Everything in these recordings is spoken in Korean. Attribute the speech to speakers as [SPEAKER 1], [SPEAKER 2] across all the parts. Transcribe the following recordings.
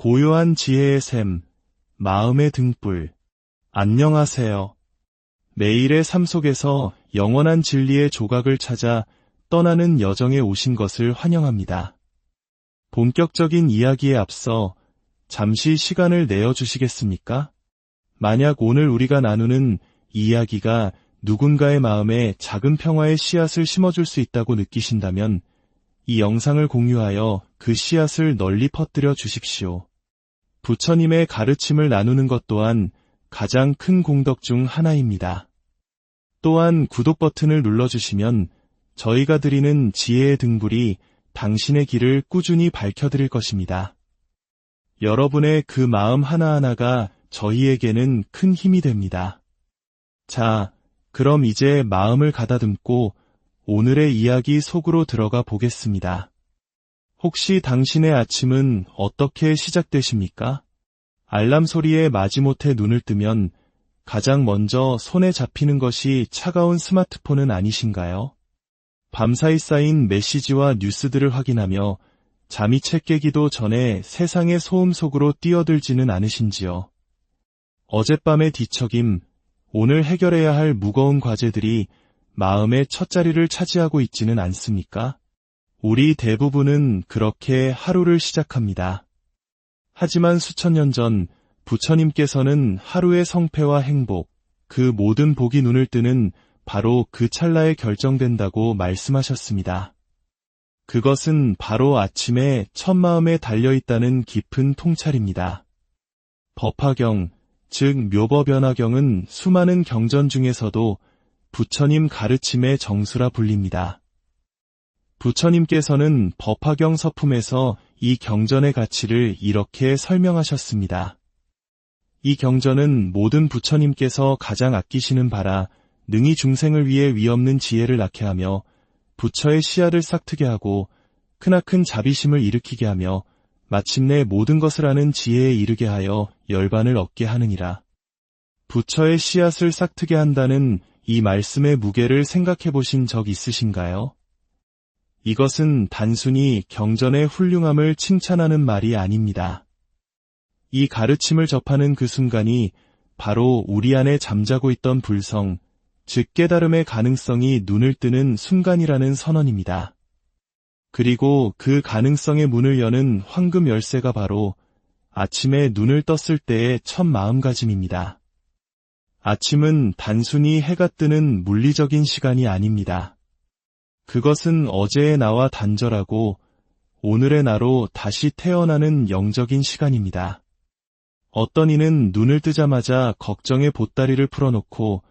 [SPEAKER 1] 고요한 지혜의 샘, 마음의 등불. 안녕하세요. 매일의 삶 속에서 영원한 진리의 조각을 찾아 떠나는 여정에 오신 것을 환영합니다. 본격적인 이야기에 앞서 잠시 시간을 내어주시겠습니까? 만약 오늘 우리가 나누는 이야기가 누군가의 마음에 작은 평화의 씨앗을 심어줄 수 있다고 느끼신다면 이 영상을 공유하여 그 씨앗을 널리 퍼뜨려 주십시오. 부처님의 가르침을 나누는 것 또한 가장 큰 공덕 중 하나입니다. 또한 구독 버튼을 눌러주시면 저희가 드리는 지혜의 등불이 당신의 길을 꾸준히 밝혀드릴 것입니다. 여러분의 그 마음 하나하나가 저희에게는 큰 힘이 됩니다. 자, 그럼 이제 마음을 가다듬고 오늘의 이야기 속으로 들어가 보겠습니다. 혹시 당신의 아침은 어떻게 시작되십니까? 알람 소리에 마지못해 눈을 뜨면 가장 먼저 손에 잡히는 것이 차가운 스마트폰은 아니신가요? 밤사이 쌓인 메시지와 뉴스들을 확인하며 잠이 채 깨기도 전에 세상의 소음 속으로 뛰어들지는 않으신지요? 어젯밤의 뒤척임, 오늘 해결해야 할 무거운 과제들이 마음의 첫 자리를 차지하고 있지는 않습니까? 우리 대부분은 그렇게 하루를 시작합니다. 하지만 수천 년 전 부처님께서는 하루의 성패와 행복, 그 모든 복이 눈을 뜨는 바로 그 찰나에 결정된다고 말씀하셨습니다. 그것은 바로 아침에 첫 마음에 달려있다는 깊은 통찰입니다. 법화경, 즉 묘법연화경은 수많은 경전 중에서도 부처님 가르침의 정수라 불립니다. 부처님께서는 법화경 서품에서 이 경전의 가치를 이렇게 설명하셨습니다. 이 경전은 모든 부처님께서 가장 아끼시는 바라 능히 중생을 위해 위없는 지혜를 낳게 하며 부처의 씨앗을 싹트게 하고 크나큰 자비심을 일으키게 하며 마침내 모든 것을 아는 지혜에 이르게 하여 열반을 얻게 하느니라. 부처의 씨앗을 싹트게 한다는 이 말씀의 무게를 생각해 보신 적 있으신가요? 이것은 단순히 경전의 훌륭함을 칭찬하는 말이 아닙니다. 이 가르침을 접하는 그 순간이 바로 우리 안에 잠자고 있던 불성, 즉 깨달음의 가능성이 눈을 뜨는 순간이라는 선언입니다. 그리고 그 가능성의 문을 여는 황금 열쇠가 바로 아침에 눈을 떴을 때의 첫 마음가짐입니다. 아침은 단순히 해가 뜨는 물리적인 시간이 아닙니다. 그것은 어제의 나와 단절하고 오늘의 나로 다시 태어나는 영적인 시간입니다. 어떤 이는 눈을 뜨자마자 걱정의 보따리를 풀어놓고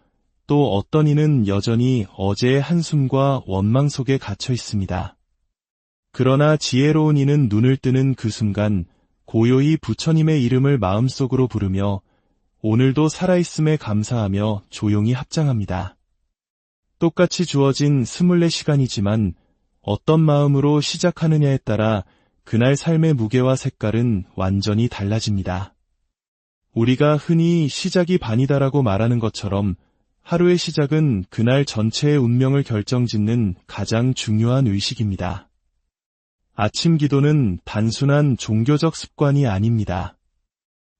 [SPEAKER 1] 또 어떤 이는 여전히 어제의 한숨과 원망 속에 갇혀 있습니다. 그러나 지혜로운 이는 눈을 뜨는 그 순간 고요히 부처님의 이름을 마음속으로 부르며 오늘도 살아있음에 감사하며 조용히 합장합니다. 똑같이 주어진 24시간이지만 어떤 마음으로 시작하느냐에 따라 그날 삶의 무게와 색깔은 완전히 달라집니다. 우리가 흔히 시작이 반이다라고 말하는 것처럼 하루의 시작은 그날 전체의 운명을 결정짓는 가장 중요한 의식입니다. 아침 기도는 단순한 종교적 습관이 아닙니다.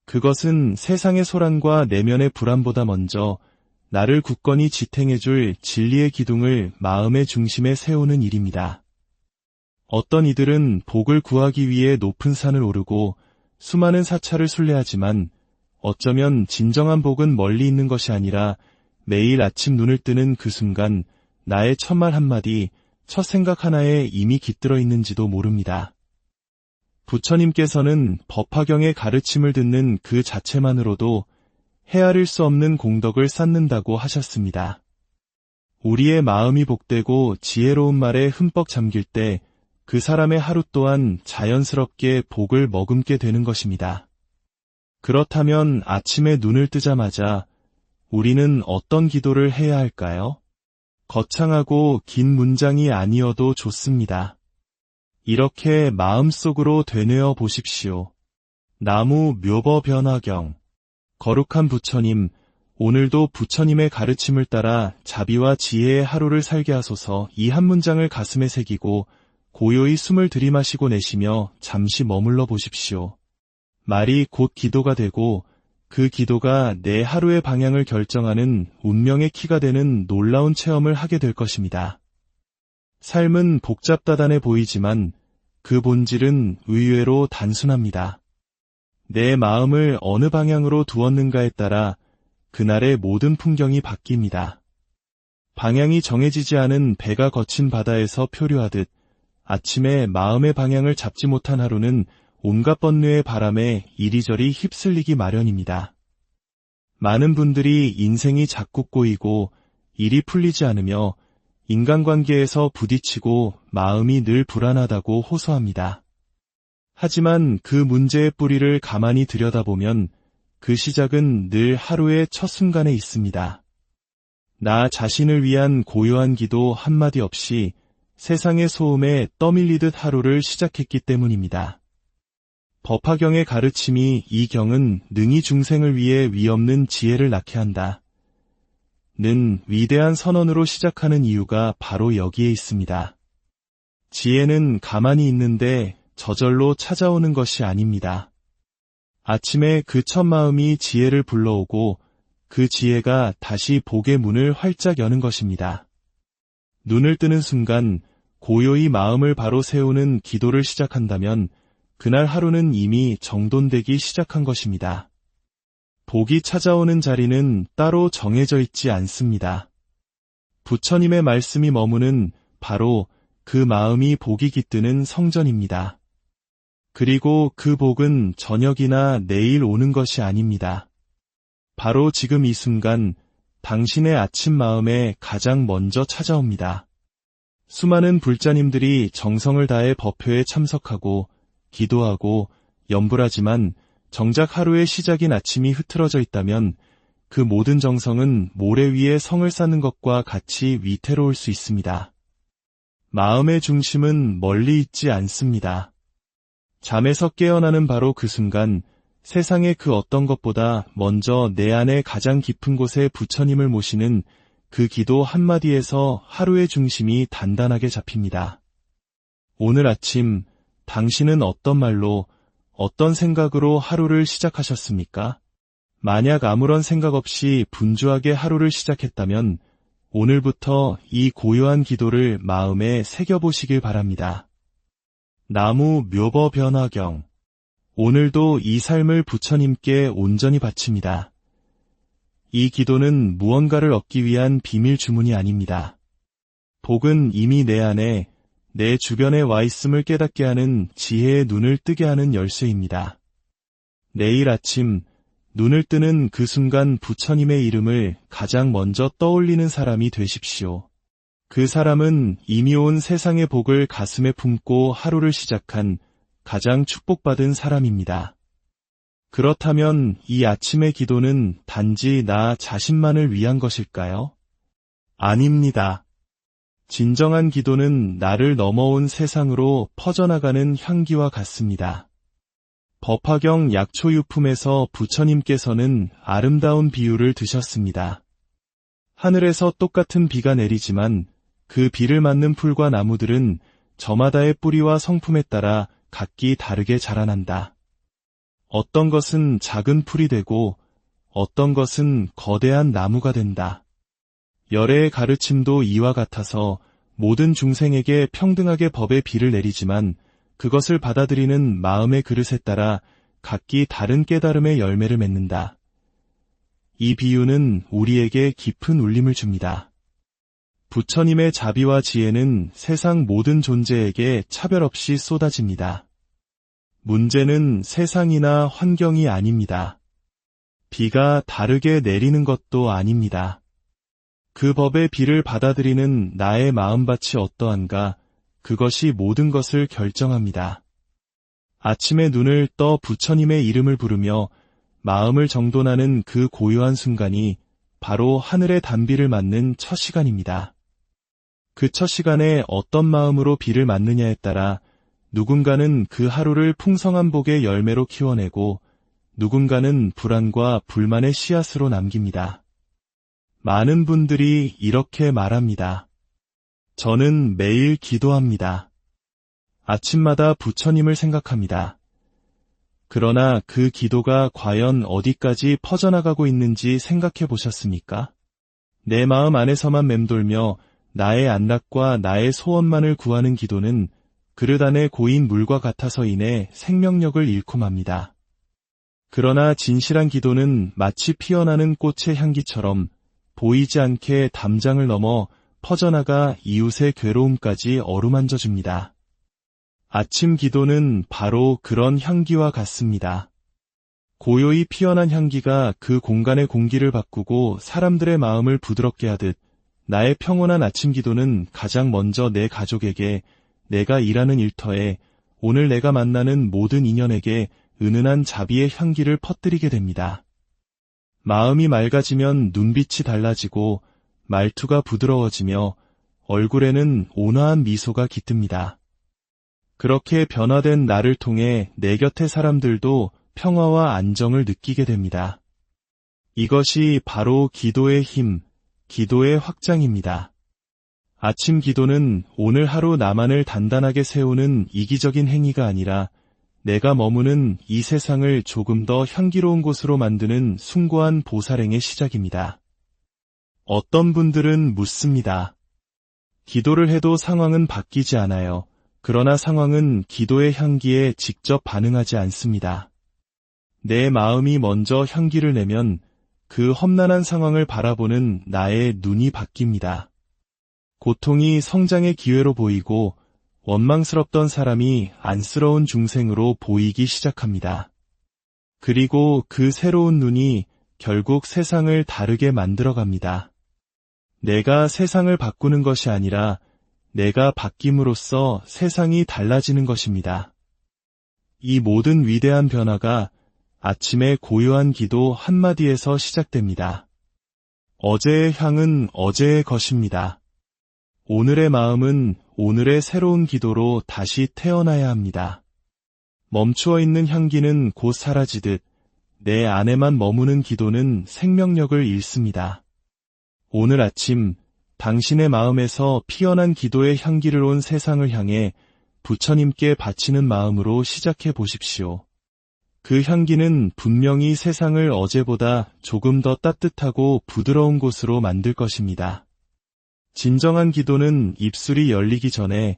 [SPEAKER 1] 그것은 세상의 소란과 내면의 불안보다 먼저 나를 굳건히 지탱해줄 진리의 기둥을 마음의 중심에 세우는 일입니다. 어떤 이들은 복을 구하기 위해 높은 산을 오르고 수많은 사찰을 순례하지만 어쩌면 진정한 복은 멀리 있는 것이 아니라 매일 아침 눈을 뜨는 그 순간 나의 첫말 한마디, 첫 생각 하나에 이미 깃들어 있는지도 모릅니다. 부처님께서는 법화경의 가르침을 듣는 그 자체만으로도 헤아릴 수 없는 공덕을 쌓는다고 하셨습니다. 우리의 마음이 복되고 지혜로운 말에 흠뻑 잠길 때 그 사람의 하루 또한 자연스럽게 복을 머금게 되는 것입니다. 그렇다면 아침에 눈을 뜨자마자 우리는 어떤 기도를 해야 할까요? 거창하고 긴 문장이 아니어도 좋습니다. 이렇게 마음속으로 되뇌어 보십시오. 나무 묘법연화경. 거룩한 부처님, 오늘도 부처님의 가르침을 따라 자비와 지혜의 하루를 살게 하소서. 이 한 문장을 가슴에 새기고 고요히 숨을 들이마시고 내쉬며 잠시 머물러 보십시오. 말이 곧 기도가 되고 그 기도가 내 하루의 방향을 결정하는 운명의 키가 되는 놀라운 체험을 하게 될 것입니다. 삶은 복잡다단해 보이지만 그 본질은 의외로 단순합니다. 내 마음을 어느 방향으로 두었는가에 따라 그날의 모든 풍경이 바뀝니다. 방향이 정해지지 않은 배가 거친 바다에서 표류하듯 아침에 마음의 방향을 잡지 못한 하루는 온갖 번뇌의 바람에 이리저리 휩쓸리기 마련입니다. 많은 분들이 인생이 자꾸 꼬이고 일이 풀리지 않으며 인간관계에서 부딪히고 마음이 늘 불안하다고 호소합니다. 하지만 그 문제의 뿌리를 가만히 들여다보면 그 시작은 늘 하루의 첫 순간에 있습니다. 나 자신을 위한 고요한 기도 한마디 없이 세상의 소음에 떠밀리듯 하루를 시작했기 때문입니다. 법화경의 가르침이 이 경은 능히 중생을 위해 위없는 지혜를 낳게 한다. 는 위대한 선언으로 시작하는 이유가 바로 여기에 있습니다. 지혜는 가만히 있는데 저절로 찾아오는 것이 아닙니다. 아침에 그 첫 마음이 지혜를 불러오고 그 지혜가 다시 복의 문을 활짝 여는 것입니다. 눈을 뜨는 순간 고요히 마음을 바로 세우는 기도를 시작한다면 그날 하루는 이미 정돈되기 시작한 것입니다. 복이 찾아오는 자리는 따로 정해져 있지 않습니다. 부처님의 말씀이 머무는 바로 그 마음이 복이 깃드는 성전입니다. 그리고 그 복은 저녁이나 내일 오는 것이 아닙니다. 바로 지금 이 순간 당신의 아침 마음에 가장 먼저 찾아옵니다. 수많은 불자님들이 정성을 다해 법회에 참석하고 기도하고 염불하지만 정작 하루의 시작인 아침이 흐트러져 있다면 그 모든 정성은 모래 위에 성을 쌓는 것과 같이 위태로울 수 있습니다. 마음의 중심은 멀리 있지 않습니다. 잠에서 깨어나는 바로 그 순간 세상의 그 어떤 것보다 먼저 내 안의 가장 깊은 곳에 부처님을 모시는 그 기도 한마디에서 하루의 중심이 단단하게 잡힙니다. 오늘 아침 당신은 어떤 말로 어떤 생각으로 하루를 시작하셨습니까? 만약 아무런 생각 없이 분주하게 하루를 시작했다면 오늘부터 이 고요한 기도를 마음에 새겨보시길 바랍니다. 나무 묘버 변화경. 오늘도 이 삶을 부처님께 온전히 바칩니다. 이 기도는 무언가를 얻기 위한 비밀 주문이 아닙니다. 복은 이미 내 안에 내 주변에 와 있음을 깨닫게 하는 지혜의 눈을 뜨게 하는 열쇠입니다. 내일 아침 눈을 뜨는 그 순간 부처님의 이름을 가장 먼저 떠올리는 사람이 되십시오. 그 사람은 이미 온 세상의 복을 가슴에 품고 하루를 시작한 가장 축복받은 사람입니다. 그렇다면 이 아침의 기도는 단지 나 자신만을 위한 것일까요? 아닙니다. 진정한 기도는 나를 넘어온 세상으로 퍼져나가는 향기와 같습니다. 법화경 약초유품에서 부처님께서는 아름다운 비유를 드셨습니다. 하늘에서 똑같은 비가 내리지만 그 비를 맞는 풀과 나무들은 저마다의 뿌리와 성품에 따라 각기 다르게 자라난다. 어떤 것은 작은 풀이 되고 어떤 것은 거대한 나무가 된다. 열애의 가르침도 이와 같아서 모든 중생에게 평등하게 법의 비를 내리지만 그것을 받아들이는 마음의 그릇에 따라 각기 다른 깨달음의 열매를 맺는다. 이 비유는 우리에게 깊은 울림을 줍니다. 부처님의 자비와 지혜는 세상 모든 존재에게 차별 없이 쏟아집니다. 문제는 세상이나 환경이 아닙니다. 비가 다르게 내리는 것도 아닙니다. 그 법의 비를 받아들이는 나의 마음밭이 어떠한가, 그것이 모든 것을 결정합니다. 아침에 눈을 떠 부처님의 이름을 부르며 마음을 정돈하는 그 고요한 순간이 바로 하늘의 단비를 맞는 첫 시간입니다. 그 첫 시간에 어떤 마음으로 비를 맞느냐에 따라 누군가는 그 하루를 풍성한 복의 열매로 키워내고 누군가는 불안과 불만의 씨앗으로 남깁니다. 많은 분들이 이렇게 말합니다. 저는 매일 기도합니다. 아침마다 부처님을 생각합니다. 그러나 그 기도가 과연 어디까지 퍼져나가고 있는지 생각해 보셨습니까? 내 마음 안에서만 맴돌며 나의 안락과 나의 소원만을 구하는 기도는 그릇 안에 고인 물과 같아서 인해 생명력을 잃고 맙니다. 그러나 진실한 기도는 마치 피어나는 꽃의 향기처럼 보이지 않게 담장을 넘어 퍼져나가 이웃의 괴로움까지 어루만져 줍니다. 아침 기도는 바로 그런 향기와 같습니다. 고요히 피어난 향기가 그 공간의 공기를 바꾸고 사람들의 마음을 부드럽게 하듯 나의 평온한 아침 기도는 가장 먼저 내 가족에게, 내가 일하는 일터에, 오늘 내가 만나는 모든 인연에게 은은한 자비의 향기를 퍼뜨리게 됩니다. 마음이 맑아지면 눈빛이 달라지고 말투가 부드러워지며 얼굴에는 온화한 미소가 깃듭니다. 그렇게 변화된 나를 통해 내 곁의 사람들도 평화와 안정을 느끼게 됩니다. 이것이 바로 기도의 힘, 기도의 확장입니다. 아침 기도는 오늘 하루 나만을 단단하게 세우는 이기적인 행위가 아니라 내가 머무는 이 세상을 조금 더 향기로운 곳으로 만드는 숭고한 보살행의 시작입니다. 어떤 분들은 묻습니다. 기도를 해도 상황은 바뀌지 않아요. 그러나 상황은 기도의 향기에 직접 반응하지 않습니다. 내 마음이 먼저 향기를 내면 그 험난한 상황을 바라보는 나의 눈이 바뀝니다. 고통이 성장의 기회로 보이고 원망스럽던 사람이 안쓰러운 중생으로 보이기 시작합니다. 그리고 그 새로운 눈이 결국 세상을 다르게 만들어갑니다. 내가 세상을 바꾸는 것이 아니라 내가 바뀜으로써 세상이 달라지는 것입니다. 이 모든 위대한 변화가 아침의 고요한 기도 한마디에서 시작됩니다. 어제의 향은 어제의 것입니다. 오늘의 마음은 오늘의 새로운 기도로 다시 태어나야 합니다. 멈추어 있는 향기는 곧 사라지듯 내 안에만 머무는 기도는 생명력을 잃습니다. 오늘 아침 당신의 마음에서 피어난 기도의 향기를 온 세상을 향해 부처님께 바치는 마음으로 시작해 보십시오. 그 향기는 분명히 세상을 어제보다 조금 더 따뜻하고 부드러운 곳으로 만들 것입니다. 진정한 기도는 입술이 열리기 전에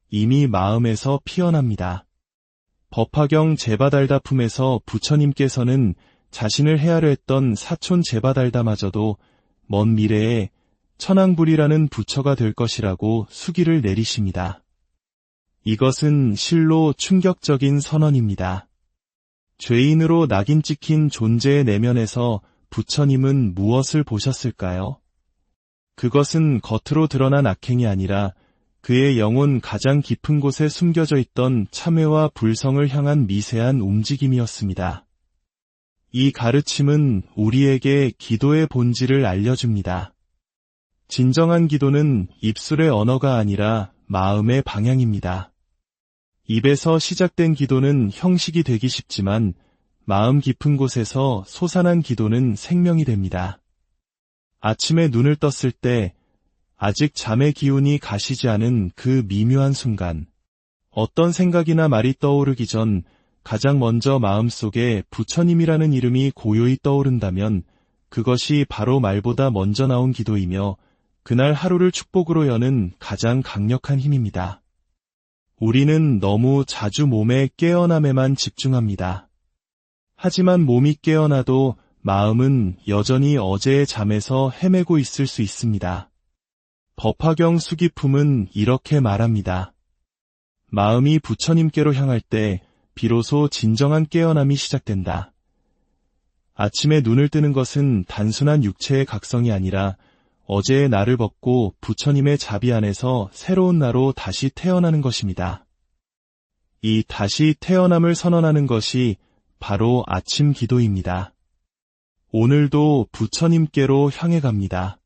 [SPEAKER 1] 이미 마음에서 피어납니다. 법화경 제바달다품에서 부처님께서는 자신을 헤아려 했던 사촌 제바달다마저도 먼 미래에 천황불이라는 부처가 될 것이라고 수기를 내리십니다. 이것은 실로 충격적인 선언입니다. 죄인으로 낙인 찍힌 존재의 내면에서 부처님은 무엇을 보셨을까요? 그것은 겉으로 드러난 악행이 아니라 그의 영혼 가장 깊은 곳에 숨겨져 있던 참회와 불성을 향한 미세한 움직임이었습니다. 이 가르침은 우리에게 기도의 본질을 알려줍니다. 진정한 기도는 입술의 언어가 아니라 마음의 방향입니다. 입에서 시작된 기도는 형식이 되기 쉽지만 마음 깊은 곳에서 솟아난 기도는 생명이 됩니다. 아침에 눈을 떴을 때 아직 잠의 기운이 가시지 않은 그 미묘한 순간, 어떤 생각이나 말이 떠오르기 전 가장 먼저 마음속에 부처님이라는 이름이 고요히 떠오른다면 그것이 바로 말보다 먼저 나온 기도이며 그날 하루를 축복으로 여는 가장 강력한 힘입니다. 우리는 너무 자주 몸의 깨어남에만 집중합니다. 하지만 몸이 깨어나도 마음은 여전히 어제의 잠에서 헤매고 있을 수 있습니다. 법화경 수기품은 이렇게 말합니다. 마음이 부처님께로 향할 때 비로소 진정한 깨어남이 시작된다. 아침에 눈을 뜨는 것은 단순한 육체의 각성이 아니라 어제의 나를 벗고 부처님의 자비 안에서 새로운 나로 다시 태어나는 것입니다. 이 다시 태어남을 선언하는 것이 바로 아침 기도입니다. 오늘도 부처님께로 향해 갑니다.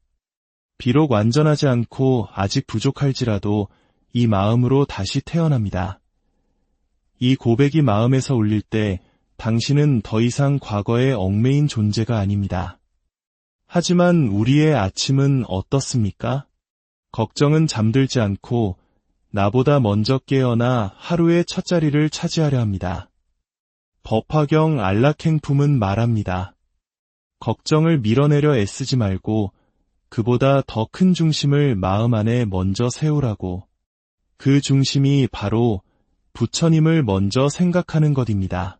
[SPEAKER 1] 비록 완전하지 않고 아직 부족할지라도 이 마음으로 다시 태어납니다. 이 고백이 마음에서 울릴 때 당신은 더 이상 과거에 얽매인 존재가 아닙니다. 하지만 우리의 아침은 어떻습니까? 걱정은 잠들지 않고 나보다 먼저 깨어나 하루의 첫 자리를 차지하려 합니다. 법화경 안락행품은 말합니다. 걱정을 밀어내려 애쓰지 말고 그보다 더 큰 중심을 마음 안에 먼저 세우라고. 그 중심이 바로 부처님을 먼저 생각하는 것입니다.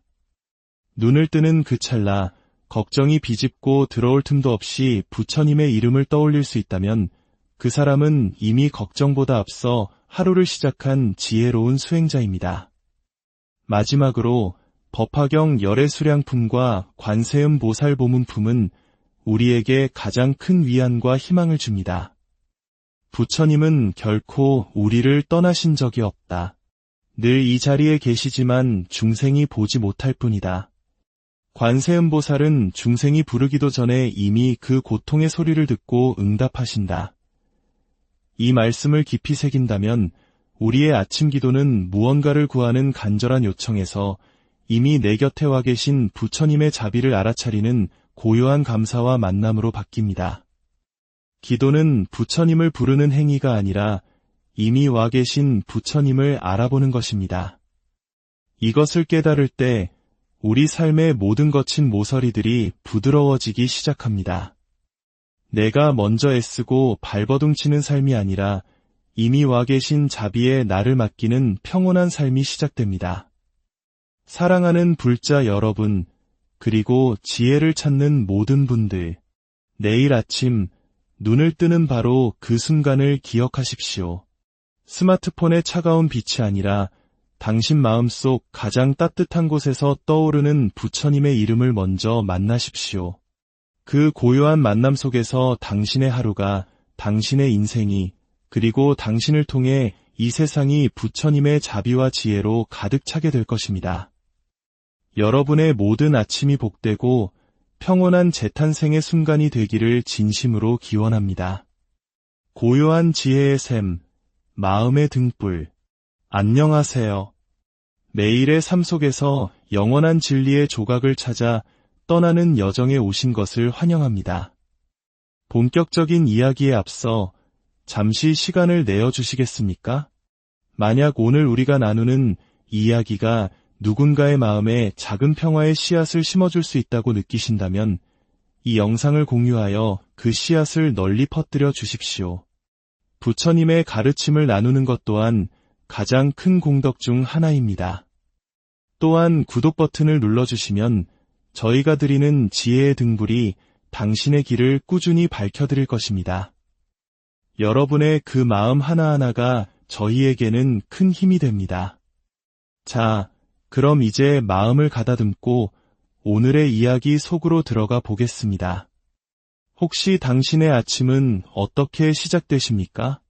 [SPEAKER 1] 눈을 뜨는 그 찰나 걱정이 비집고 들어올 틈도 없이 부처님의 이름을 떠올릴 수 있다면 그 사람은 이미 걱정보다 앞서 하루를 시작한 지혜로운 수행자입니다. 마지막으로 법화경 열애수량품과 관세음 보살보문품은 우리에게 가장 큰 위안과 희망을 줍니다. 부처님은 결코 우리를 떠나신 적이 없다. 늘 이 자리에 계시지만 중생이 보지 못할 뿐이다. 관세음보살은 중생이 부르기도 전에 이미 그 고통의 소리를 듣고 응답하신다. 이 말씀을 깊이 새긴다면 우리의 아침 기도는 무언가를 구하는 간절한 요청에서 이미 내 곁에 와 계신 부처님의 자비를 알아차리는 고요한 감사와 만남으로 바뀝니다. 기도는 부처님을 부르는 행위가 아니라 이미 와 계신 부처님을 알아보는 것입니다. 이것을 깨달을 때 우리 삶의 모든 거친 모서리들이 부드러워지기 시작합니다. 내가 먼저 애쓰고 발버둥치는 삶이 아니라 이미 와 계신 자비에 나를 맡기는 평온한 삶이 시작됩니다. 사랑하는 불자 여러분, 그리고 지혜를 찾는 모든 분들, 내일 아침 눈을 뜨는 바로 그 순간을 기억하십시오. 스마트폰의 차가운 빛이 아니라 당신 마음속 가장 따뜻한 곳에서 떠오르는 부처님의 이름을 먼저 만나십시오. 그 고요한 만남 속에서 당신의 하루가, 당신의 인생이, 그리고 당신을 통해 이 세상이 부처님의 자비와 지혜로 가득 차게 될 것입니다. 여러분의 모든 아침이 복되고 평온한 재탄생의 순간이 되기를 진심으로 기원합니다. 고요한 지혜의 샘, 마음의 등불. 안녕하세요. 매일의 삶 속에서 영원한 진리의 조각을 찾아 떠나는 여정에 오신 것을 환영합니다. 본격적인 이야기에 앞서 잠시 시간을 내어주시겠습니까? 만약 오늘 우리가 나누는 이야기가 누군가의 마음에 작은 평화의 씨앗을 심어줄 수 있다고 느끼신다면 이 영상을 공유하여 그 씨앗을 널리 퍼뜨려 주십시오. 부처님의 가르침을 나누는 것 또한 가장 큰 공덕 중 하나입니다. 또한 구독 버튼을 눌러주시면 저희가 드리는 지혜의 등불이 당신의 길을 꾸준히 밝혀드릴 것입니다. 여러분의 그 마음 하나하나가 저희에게는 큰 힘이 됩니다. 자, 그럼 이제 마음을 가다듬고 오늘의 이야기 속으로 들어가 보겠습니다. 혹시 당신의 아침은 어떻게 시작되십니까?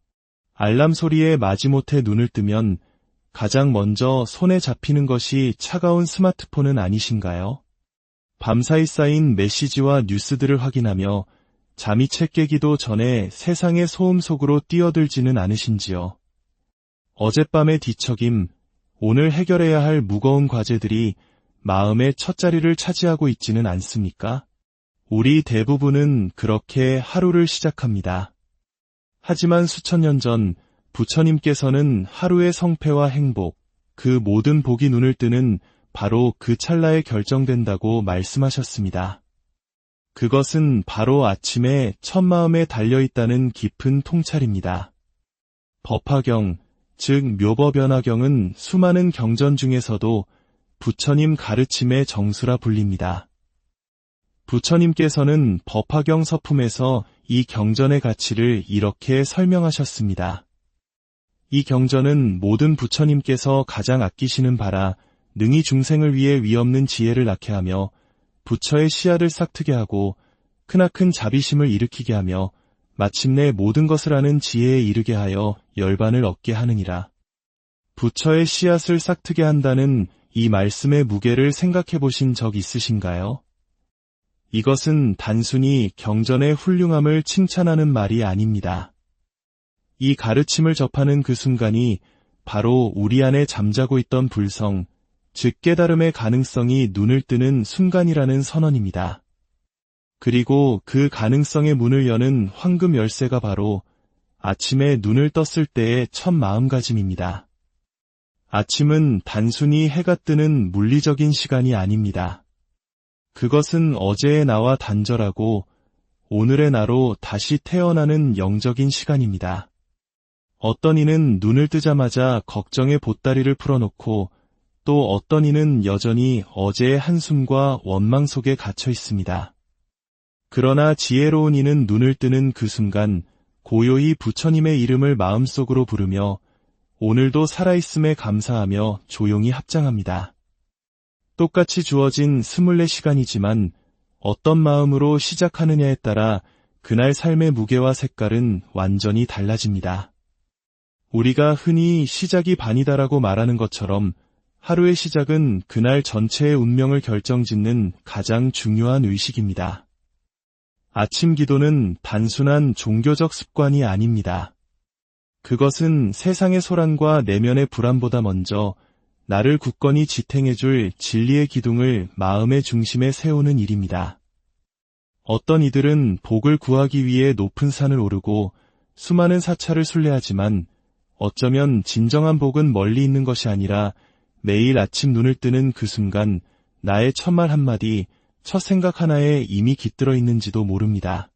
[SPEAKER 1] 알람 소리에 마지못해 눈을 뜨면 가장 먼저 손에 잡히는 것이 차가운 스마트폰은 아니신가요? 밤사이 쌓인 메시지와 뉴스들을 확인하며 잠이 채 깨기도 전에 세상의 소음 속으로 뛰어들지는 않으신지요? 어젯밤의 뒤척임, 오늘 해결해야 할 무거운 과제들이 마음의 첫 자리를 차지하고 있지는 않습니까? 우리 대부분은 그렇게 하루를 시작합니다. 하지만 수천 년 전 부처님께서는 하루의 성패와 행복, 그 모든 복이 눈을 뜨는 바로 그 찰나에 결정된다고 말씀하셨습니다. 그것은 바로 아침에 첫 마음에 달려있다는 깊은 통찰입니다. 법화경, 즉 묘법연화경은 수많은 경전 중에서도 부처님 가르침의 정수라 불립니다. 부처님께서는 법화경 서품에서 이 경전의 가치를 이렇게 설명하셨습니다. 이 경전은 모든 부처님께서 가장 아끼시는 바라 능히 중생을 위해 위없는 지혜를 낳게 하며 부처의 씨앗을 싹트게 하고 크나큰 자비심을 일으키게 하며 마침내 모든 것을 아는 지혜에 이르게 하여 열반을 얻게 하느니라. 부처의 씨앗을 싹트게 한다는 이 말씀의 무게를 생각해 보신 적 있으신가요? 이것은 단순히 경전의 훌륭함을 칭찬하는 말이 아닙니다. 이 가르침을 접하는 그 순간이 바로 우리 안에 잠자고 있던 불성, 즉 깨달음의 가능성이 눈을 뜨는 순간이라는 선언입니다. 그리고 그 가능성의 문을 여는 황금 열쇠가 바로 아침에 눈을 떴을 때의 첫 마음가짐입니다. 아침은 단순히 해가 뜨는 물리적인 시간이 아닙니다. 그것은 어제의 나와 단절하고 오늘의 나로 다시 태어나는 영적인 시간입니다. 어떤 이는 눈을 뜨자마자 걱정의 보따리를 풀어놓고 또 어떤 이는 여전히 어제의 한숨과 원망 속에 갇혀 있습니다. 그러나 지혜로운 이는 눈을 뜨는 그 순간 고요히 부처님의 이름을 마음속으로 부르며 오늘도 살아있음에 감사하며 조용히 합장합니다. 똑같이 주어진 24시간이지만 어떤 마음으로 시작하느냐에 따라 그날 삶의 무게와 색깔은 완전히 달라집니다. 우리가 흔히 시작이 반이다라고 말하는 것처럼 하루의 시작은 그날 전체의 운명을 결정짓는 가장 중요한 의식입니다. 아침 기도는 단순한 종교적 습관이 아닙니다. 그것은 세상의 소란과 내면의 불안보다 먼저 나를 굳건히 지탱해줄 진리의 기둥을 마음의 중심에 세우는 일입니다. 어떤 이들은 복을 구하기 위해 높은 산을 오르고 수많은 사찰을 순례하지만 어쩌면 진정한 복은 멀리 있는 것이 아니라 매일 아침 눈을 뜨는 그 순간 나의 첫말 한마디, 첫 생각 하나에 이미 깃들어 있는지도 모릅니다.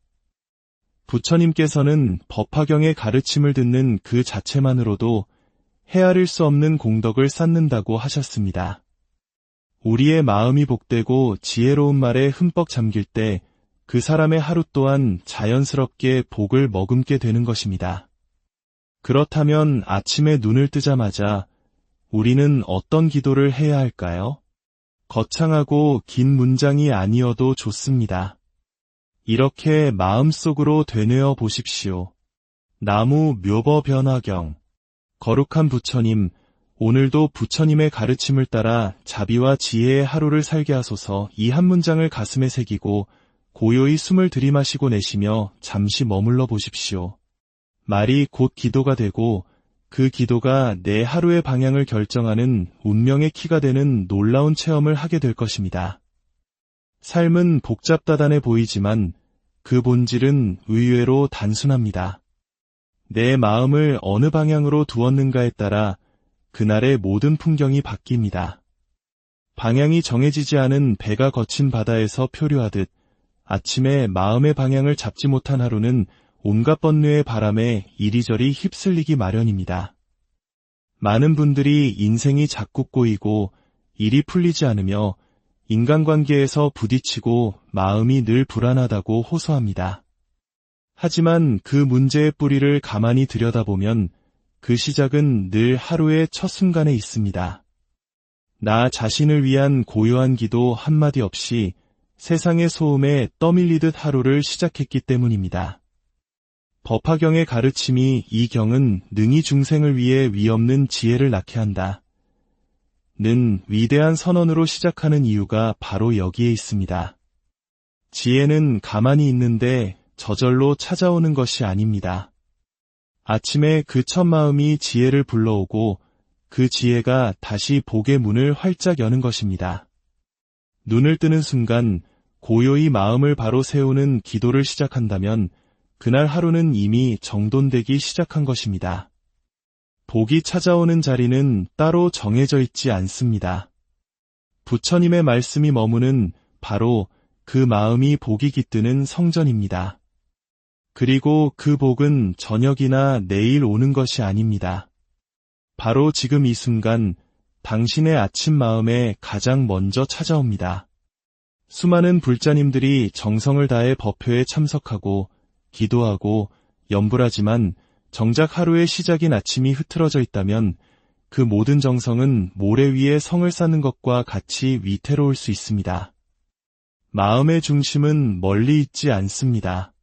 [SPEAKER 1] 부처님께서는 법화경의 가르침을 듣는 그 자체만으로도 헤아릴 수 없는 공덕을 쌓는다고 하셨습니다. 우리의 마음이 복되고 지혜로운 말에 흠뻑 잠길 때 그 사람의 하루 또한 자연스럽게 복을 머금게 되는 것입니다. 그렇다면 아침에 눈을 뜨자마자 우리는 어떤 기도를 해야 할까요? 거창하고 긴 문장이 아니어도 좋습니다. 이렇게 마음속으로 되뇌어 보십시오. 나무 묘법 변화경. 거룩한 부처님, 오늘도 부처님의 가르침을 따라 자비와 지혜의 하루를 살게 하소서. 이 한 문장을 가슴에 새기고 고요히 숨을 들이마시고 내쉬며 잠시 머물러 보십시오. 말이 곧 기도가 되고 그 기도가 내 하루의 방향을 결정하는 운명의 키가 되는 놀라운 체험을 하게 될 것입니다. 삶은 복잡다단해 보이지만 그 본질은 의외로 단순합니다. 내 마음을 어느 방향으로 두었는가에 따라 그날의 모든 풍경이 바뀝니다. 방향이 정해지지 않은 배가 거친 바다에서 표류하듯 아침에 마음의 방향을 잡지 못한 하루는 온갖 번뇌의 바람에 이리저리 휩쓸리기 마련입니다. 많은 분들이 인생이 자꾸 꼬이고 일이 풀리지 않으며 인간관계에서 부딪히고 마음이 늘 불안하다고 호소합니다. 하지만 그 문제의 뿌리를 가만히 들여다보면 그 시작은 늘 하루의 첫 순간에 있습니다. 나 자신을 위한 고요한 기도 한마디 없이 세상의 소음에 떠밀리듯 하루를 시작했기 때문입니다. 법화경의 가르침이 이 경은 능히 중생을 위해 위없는 지혜를 낳게 한다. 는 위대한 선언으로 시작하는 이유가 바로 여기에 있습니다. 지혜는 가만히 있는데 저절로 찾아오는 것이 아닙니다. 아침에 그 첫 마음이 지혜를 불러오고 그 지혜가 다시 복의 문을 활짝 여는 것입니다. 눈을 뜨는 순간 고요히 마음을 바로 세우는 기도를 시작한다면 그날 하루는 이미 정돈되기 시작한 것입니다. 복이 찾아오는 자리는 따로 정해져 있지 않습니다. 부처님의 말씀이 머무는 바로 그 마음이 복이 깃드는 성전입니다. 그리고 그 복은 저녁이나 내일 오는 것이 아닙니다. 바로 지금 이 순간 당신의 아침 마음에 가장 먼저 찾아옵니다. 수많은 불자님들이 정성을 다해 법회에 참석하고 기도하고 염불하지만 정작 하루의 시작인 아침이 흐트러져 있다면 그 모든 정성은 모래 위에 성을 쌓는 것과 같이 위태로울 수 있습니다. 마음의 중심은 멀리 있지 않습니다.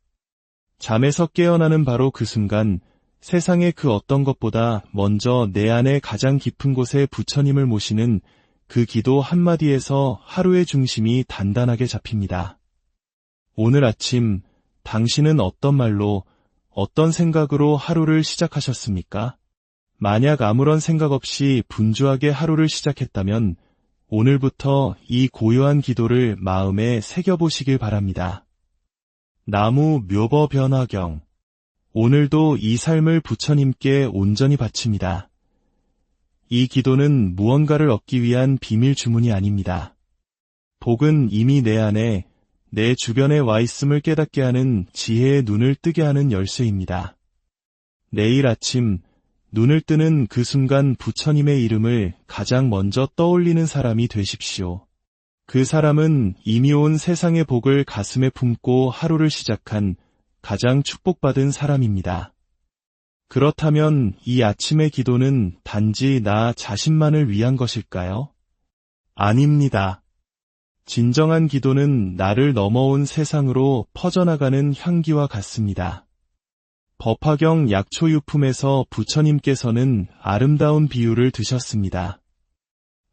[SPEAKER 1] 잠에서 깨어나는 바로 그 순간 세상의 그 어떤 것보다 먼저 내 안의 가장 깊은 곳에 부처님을 모시는 그 기도 한마디에서 하루의 중심이 단단하게 잡힙니다. 오늘 아침 당신은 어떤 말로 어떤 생각으로 하루를 시작하셨습니까? 만약 아무런 생각 없이 분주하게 하루를 시작했다면 오늘부터 이 고요한 기도를 마음에 새겨보시길 바랍니다. 나무 묘버 변화경. 오늘도 이 삶을 부처님께 온전히 바칩니다. 이 기도는 무언가를 얻기 위한 비밀 주문이 아닙니다. 복은 이미 내 안에, 내 주변에 와 있음을 깨닫게 하는 지혜의 눈을 뜨게 하는 열쇠입니다. 내일 아침 눈을 뜨는 그 순간 부처님의 이름을 가장 먼저 떠올리는 사람이 되십시오. 그 사람은 이미 온 세상의 복을 가슴에 품고 하루를 시작한 가장 축복받은 사람입니다. 그렇다면 이 아침의 기도는 단지 나 자신만을 위한 것일까요? 아닙니다. 진정한 기도는 나를 넘어온 세상으로 퍼져나가는 향기와 같습니다. 법화경 약초유품에서 부처님께서는 아름다운 비유를 드셨습니다.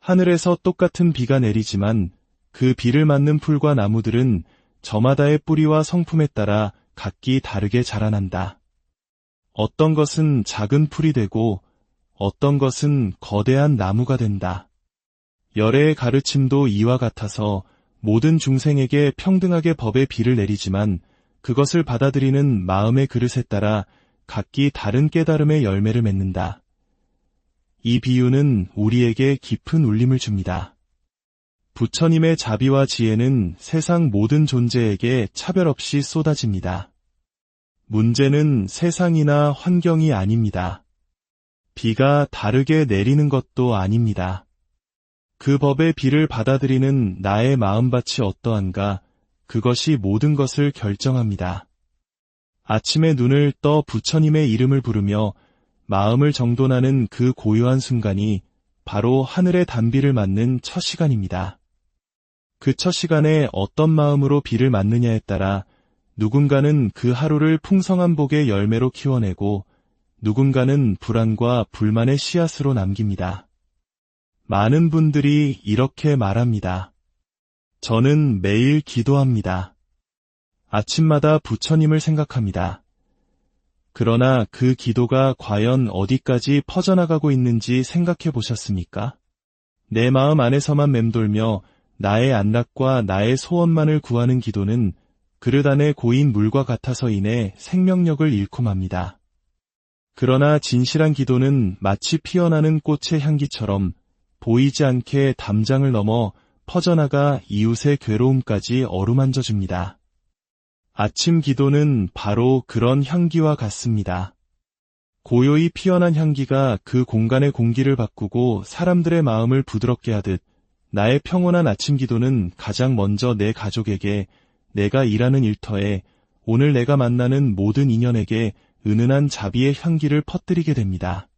[SPEAKER 1] 하늘에서 똑같은 비가 내리지만 그 비를 맞는 풀과 나무들은 저마다의 뿌리와 성품에 따라 각기 다르게 자라난다. 어떤 것은 작은 풀이 되고 어떤 것은 거대한 나무가 된다. 열애의 가르침도 이와 같아서 모든 중생에게 평등하게 법의 비를 내리지만 그것을 받아들이는 마음의 그릇에 따라 각기 다른 깨달음의 열매를 맺는다. 이 비유는 우리에게 깊은 울림을 줍니다. 부처님의 자비와 지혜는 세상 모든 존재에게 차별 없이 쏟아집니다. 문제는 세상이나 환경이 아닙니다. 비가 다르게 내리는 것도 아닙니다. 그 법의 비를 받아들이는 나의 마음밭이 어떠한가, 그것이 모든 것을 결정합니다. 아침에 눈을 떠 부처님의 이름을 부르며 마음을 정돈하는 그 고요한 순간이 바로 하늘의 단비를 맞는 첫 시간입니다. 그 첫 시간에 어떤 마음으로 비를 맞느냐에 따라 누군가는 그 하루를 풍성한 복의 열매로 키워내고 누군가는 불안과 불만의 씨앗으로 남깁니다. 많은 분들이 이렇게 말합니다. 저는 매일 기도합니다. 아침마다 부처님을 생각합니다. 그러나 그 기도가 과연 어디까지 퍼져나가고 있는지 생각해 보셨습니까? 내 마음 안에서만 맴돌며 나의 안락과 나의 소원만을 구하는 기도는 그릇 안에 고인 물과 같아서 인해 생명력을 잃고 맙니다. 그러나 진실한 기도는 마치 피어나는 꽃의 향기처럼 보이지 않게 담장을 넘어 퍼져나가 이웃의 괴로움까지 어루만져 줍니다. 아침 기도는 바로 그런 향기와 같습니다. 고요히 피어난 향기가 그 공간의 공기를 바꾸고 사람들의 마음을 부드럽게 하듯 나의 평온한 아침 기도는 가장 먼저 내 가족에게, 내가 일하는 일터에, 오늘 내가 만나는 모든 인연에게 은은한 자비의 향기를 퍼뜨리게 됩니다.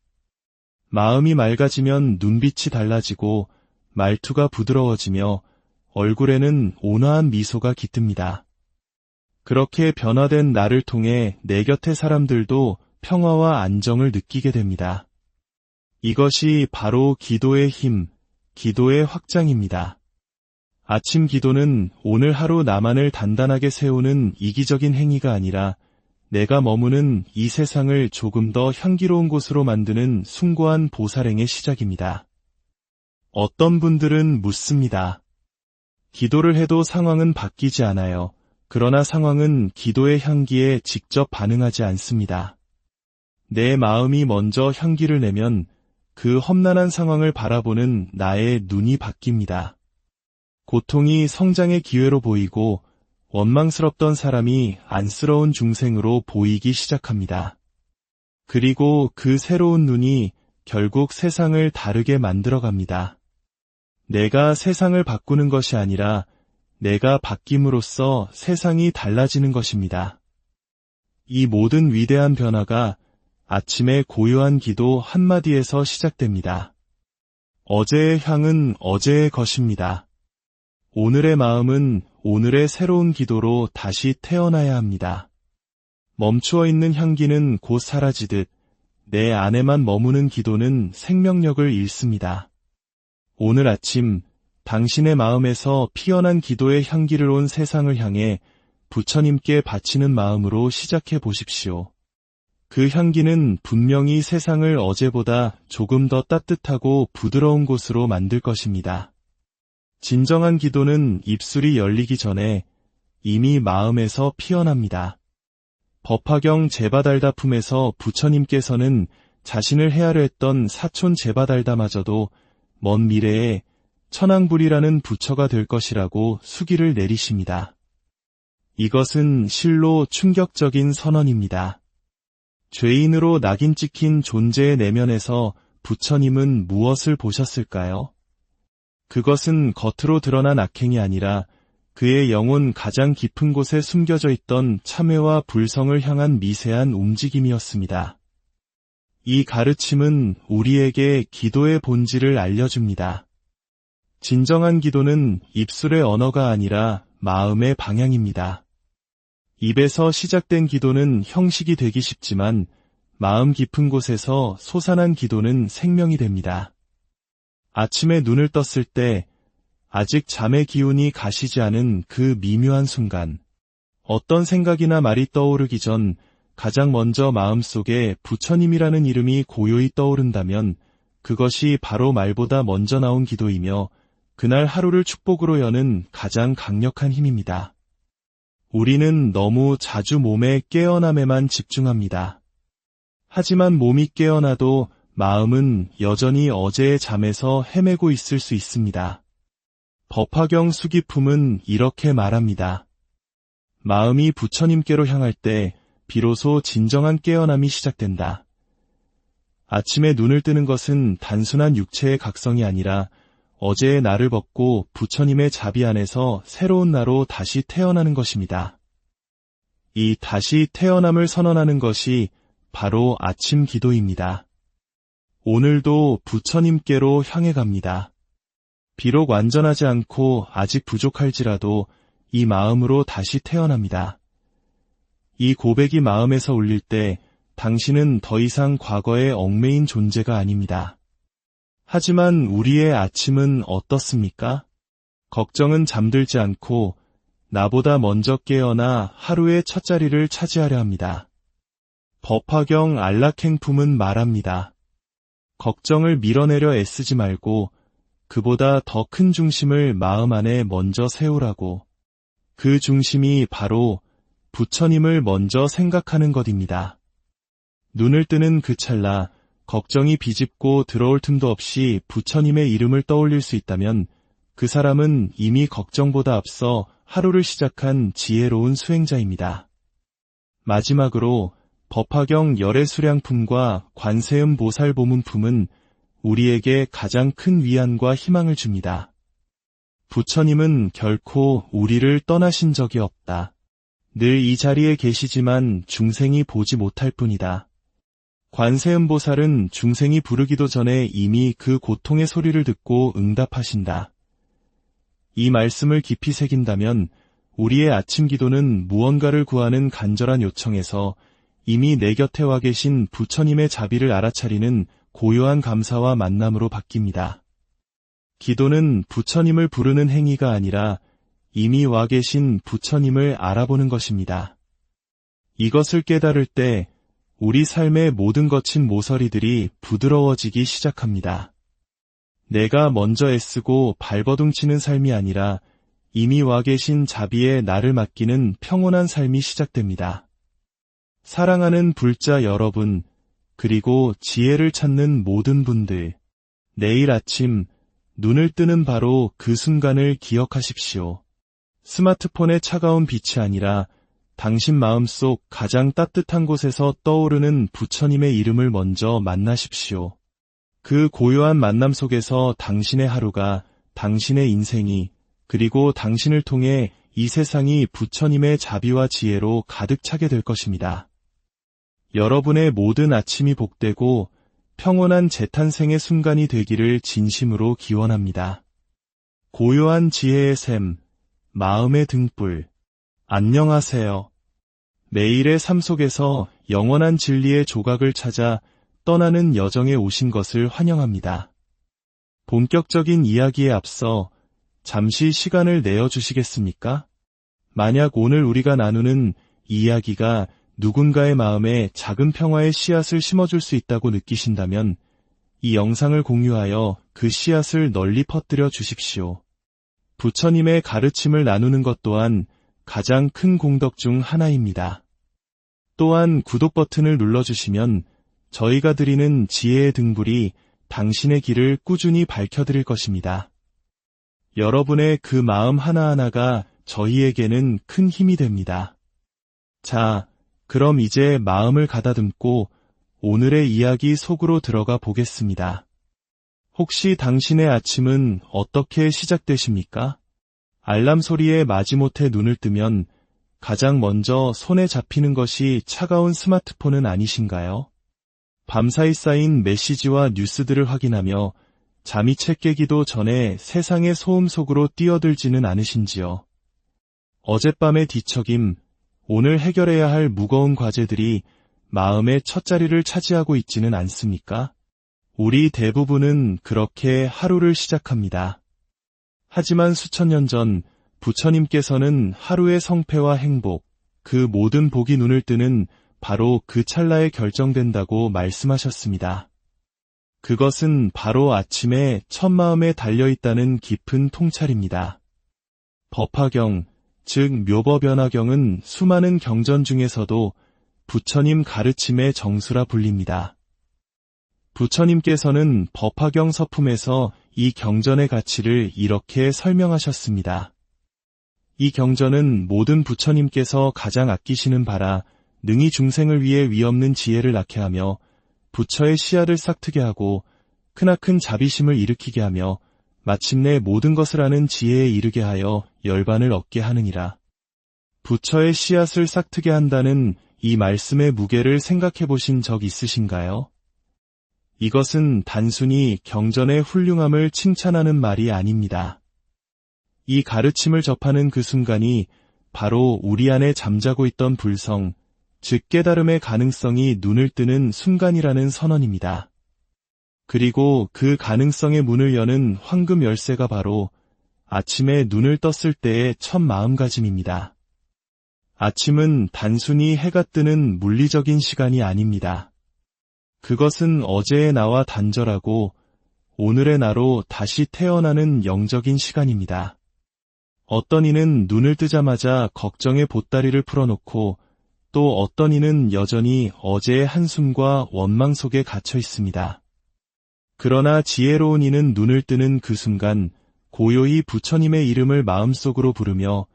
[SPEAKER 1] 마음이 맑아지면 눈빛이 달라지고 말투가 부드러워지며 얼굴에는 온화한 미소가 깃듭니다. 그렇게 변화된 나를 통해 내 곁의 사람들도 평화와 안정을 느끼게 됩니다. 이것이 바로 기도의 힘, 기도의 확장입니다. 아침 기도는 오늘 하루 나만을 단단하게 세우는 이기적인 행위가 아니라 내가 머무는 이 세상을 조금 더 향기로운 곳으로 만드는 숭고한 보살행의 시작입니다. 어떤 분들은 묻습니다. 기도를 해도 상황은 바뀌지 않아요. 그러나 상황은 기도의 향기에 직접 반응하지 않습니다. 내 마음이 먼저 향기를 내면 그 험난한 상황을 바라보는 나의 눈이 바뀝니다. 고통이 성장의 기회로 보이고 원망스럽던 사람이 안쓰러운 중생으로 보이기 시작합니다. 그리고 그 새로운 눈이 결국 세상을 다르게 만들어갑니다. 내가 세상을 바꾸는 것이 아니라 내가 바뀜으로써 세상이 달라지는 것입니다. 이 모든 위대한 변화가 아침의 고요한 기도 한마디에서 시작됩니다. 어제의 향은 어제의 것입니다. 오늘의 마음은 오늘의 새로운 기도로 다시 태어나야 합니다. 멈추어 있는 향기는 곧 사라지듯 내 안에만 머무는 기도는 생명력을 잃습니다. 오늘 아침 당신의 마음에서 피어난 기도의 향기를 온 세상을 향해 부처님께 바치는 마음으로 시작해 보십시오. 그 향기는 분명히 세상을 어제보다 조금 더 따뜻하고 부드러운 곳으로 만들 것입니다. 진정한 기도는 입술이 열리기 전에 이미 마음에서 피어납니다. 법화경 제바달다품에서 부처님께서는 자신을 헤아려 했던 사촌 제바달다마저도 먼 미래에 천황불이라는 부처가 될 것이라고 수기를 내리십니다. 이것은 실로 충격적인 선언입니다. 죄인으로 낙인 찍힌 존재의 내면에서 부처님은 무엇을 보셨을까요? 그것은 겉으로 드러난 악행이 아니라 그의 영혼 가장 깊은 곳에 숨겨져 있던 참회와 불성을 향한 미세한 움직임이었습니다. 이 가르침은 우리에게 기도의 본질을 알려줍니다. 진정한 기도는 입술의 언어가 아니라 마음의 방향입니다. 입에서 시작된 기도는 형식이 되기 쉽지만 마음 깊은 곳에서 솟아난 기도는 생명이 됩니다. 아침에 눈을 떴을 때 아직 잠의 기운이 가시지 않은 그 미묘한 순간, 어떤 생각이나 말이 떠오르기 전 가장 먼저 마음속에 부처님이라는 이름이 고요히 떠오른다면 그것이 바로 말보다 먼저 나온 기도이며 그날 하루를 축복으로 여는 가장 강력한 힘입니다. 우리는 너무 자주 몸의 깨어남에만 집중합니다. 하지만 몸이 깨어나도 마음은 여전히 어제의 잠에서 헤매고 있을 수 있습니다. 법화경 수기품은 이렇게 말합니다. 마음이 부처님께로 향할 때 비로소 진정한 깨어남이 시작된다. 아침에 눈을 뜨는 것은 단순한 육체의 각성이 아니라 어제의 나를 벗고 부처님의 자비 안에서 새로운 나로 다시 태어나는 것입니다. 이 다시 태어남을 선언하는 것이 바로 아침 기도입니다. 오늘도 부처님께로 향해 갑니다. 비록 완전하지 않고 아직 부족할지라도 이 마음으로 다시 태어납니다. 이 고백이 마음에서 울릴 때 당신은 더 이상 과거에 얽매인 존재가 아닙니다. 하지만 우리의 아침은 어떻습니까? 걱정은 잠들지 않고 나보다 먼저 깨어나 하루의 첫 자리를 차지하려 합니다. 법화경 안락행품은 말합니다. 걱정을 밀어내려 애쓰지 말고 그보다 더 큰 중심을 마음 안에 먼저 세우라고. 그 중심이 바로 부처님을 먼저 생각하는 것입니다. 눈을 뜨는 그 찰나 걱정이 비집고 들어올 틈도 없이 부처님의 이름을 떠올릴 수 있다면 그 사람은 이미 걱정보다 앞서 하루를 시작한 지혜로운 수행자입니다. 마지막으로 법화경 열애수량품과 관세음 보살보문품은 우리에게 가장 큰 위안과 희망을 줍니다. 부처님은 결코 우리를 떠나신 적이 없다. 늘 이 자리에 계시지만 중생이 보지 못할 뿐이다. 관세음보살은 중생이 부르기도 전에 이미 그 고통의 소리를 듣고 응답하신다. 이 말씀을 깊이 새긴다면 우리의 아침 기도는 무언가를 구하는 간절한 요청에서 이미 내 곁에 와 계신 부처님의 자비를 알아차리는 고요한 감사와 만남으로 바뀝니다. 기도는 부처님을 부르는 행위가 아니라 이미 와 계신 부처님을 알아보는 것입니다. 이것을 깨달을 때 우리 삶의 모든 거친 모서리들이 부드러워지기 시작합니다. 내가 먼저 애쓰고 발버둥치는 삶이 아니라 이미 와 계신 자비에 나를 맡기는 평온한 삶이 시작됩니다. 사랑하는 불자 여러분, 그리고 지혜를 찾는 모든 분들, 내일 아침 눈을 뜨는 바로 그 순간을 기억하십시오. 스마트폰의 차가운 빛이 아니라 당신 마음속 가장 따뜻한 곳에서 떠오르는 부처님의 이름을 먼저 만나십시오. 그 고요한 만남 속에서 당신의 하루가, 당신의 인생이, 그리고 당신을 통해 이 세상이 부처님의 자비와 지혜로 가득 차게 될 것입니다. 여러분의 모든 아침이 복되고 평온한 재탄생의 순간이 되기를 진심으로 기원합니다. 고요한 지혜의 샘, 마음의 등불, 안녕하세요. 매일의 삶 속에서 영원한 진리의 조각을 찾아 떠나는 여정에 오신 것을 환영합니다. 본격적인 이야기에 앞서 잠시 시간을 내어주시겠습니까? 만약 오늘 우리가 나누는 이야기가 누군가의 마음에 작은 평화의 씨앗을 심어줄 수 있다고 느끼신다면 이 영상을 공유하여 그 씨앗을 널리 퍼뜨려 주십시오. 부처님의 가르침을 나누는 것 또한 가장 큰 공덕 중 하나입니다. 또한 구독 버튼을 눌러주시면 저희가 드리는 지혜의 등불이 당신의 길을 꾸준히 밝혀드릴 것입니다. 여러분의 그 마음 하나하나가 저희에게는 큰 힘이 됩니다. 자, 그럼 이제 마음을 가다듬고 오늘의 이야기 속으로 들어가 보겠습니다. 혹시 당신의 아침은 어떻게 시작되십니까? 알람 소리에 마지못해 눈을 뜨면 가장 먼저 손에 잡히는 것이 차가운 스마트폰은 아니신가요? 밤사이 쌓인 메시지와 뉴스들을 확인하며 잠이 채 깨기도 전에 세상의 소음 속으로 뛰어들지는 않으신지요? 어젯밤의 뒤척임, 오늘 해결해야 할 무거운 과제들이 마음의 첫 자리를 차지하고 있지는 않습니까? 우리 대부분은 그렇게 하루를 시작합니다. 하지만 수천 년 전 부처님께서는 하루의 성패와 행복, 그 모든 복이 눈을 뜨는 바로 그 찰나에 결정된다고 말씀하셨습니다. 그것은 바로 아침에 첫 마음에 달려있다는 깊은 통찰입니다. 법화경, 즉 묘법연화경은 수많은 경전 중에서도 부처님 가르침의 정수라 불립니다. 부처님께서는 법화경 서품에서 이 경전의 가치를 이렇게 설명하셨습니다. 이 경전은 모든 부처님께서 가장 아끼시는 바라 능히 중생을 위해 위없는 지혜를 낳게 하며 부처의 씨앗을 싹트게 하고 크나큰 자비심을 일으키게 하며 마침내 모든 것을 아는 지혜에 이르게 하여 열반을 얻게 하느니라. 부처의 씨앗을 싹트게 한다는 이 말씀의 무게를 생각해 보신 적 있으신가요? 이것은 단순히 경전의 훌륭함을 칭찬하는 말이 아닙니다. 이 가르침을 접하는 그 순간이 바로 우리 안에 잠자고 있던 불성, 즉 깨달음의 가능성이 눈을 뜨는 순간이라는 선언입니다. 그리고 그 가능성의 문을 여는 황금 열쇠가 바로 아침에 눈을 떴을 때의 첫 마음가짐입니다. 아침은 단순히 해가 뜨는 물리적인 시간이 아닙니다. 그것은 어제의 나와 단절하고 오늘의 나로 다시 태어나는 영적인 시간입니다. 어떤 이는 눈을 뜨자마자 걱정의 보따리를 풀어놓고 또 어떤 이는 여전히 어제의 한숨과 원망 속에 갇혀 있습니다. 그러나 지혜로운 이는 눈을 뜨는 그 순간 고요히 부처님의 이름을 마음속으로 부르며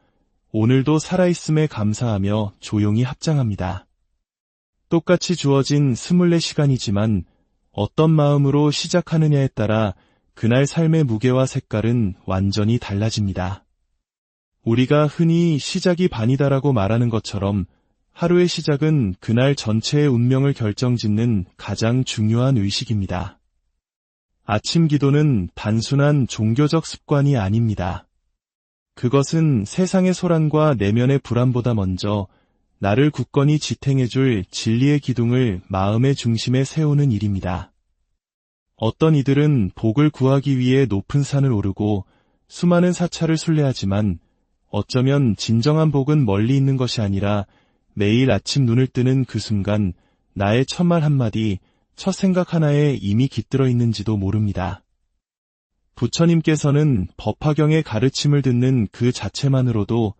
[SPEAKER 1] 오늘도 살아있음에 감사하며 조용히 합장합니다. 똑같이 주어진 24시간이지만 어떤 마음으로 시작하느냐에 따라 그날 삶의 무게와 색깔은 완전히 달라집니다. 우리가 흔히 시작이 반이다라고 말하는 것처럼 하루의 시작은 그날 전체의 운명을 결정짓는 가장 중요한 의식입니다. 아침 기도는 단순한 종교적 습관이 아닙니다. 그것은 세상의 소란과 내면의 불안보다 먼저 나를 굳건히 지탱해줄 진리의 기둥을 마음의 중심에 세우는 일입니다. 어떤 이들은 복을 구하기 위해 높은 산을 오르고 수많은 사찰을 순례하지만 어쩌면 진정한 복은 멀리 있는 것이 아니라 매일 아침 눈을 뜨는 그 순간 나의 첫말 한마디, 첫 생각 하나에 이미 깃들어 있는지도 모릅니다. 부처님께서는 법화경의 가르침을 듣는 그 자체만으로도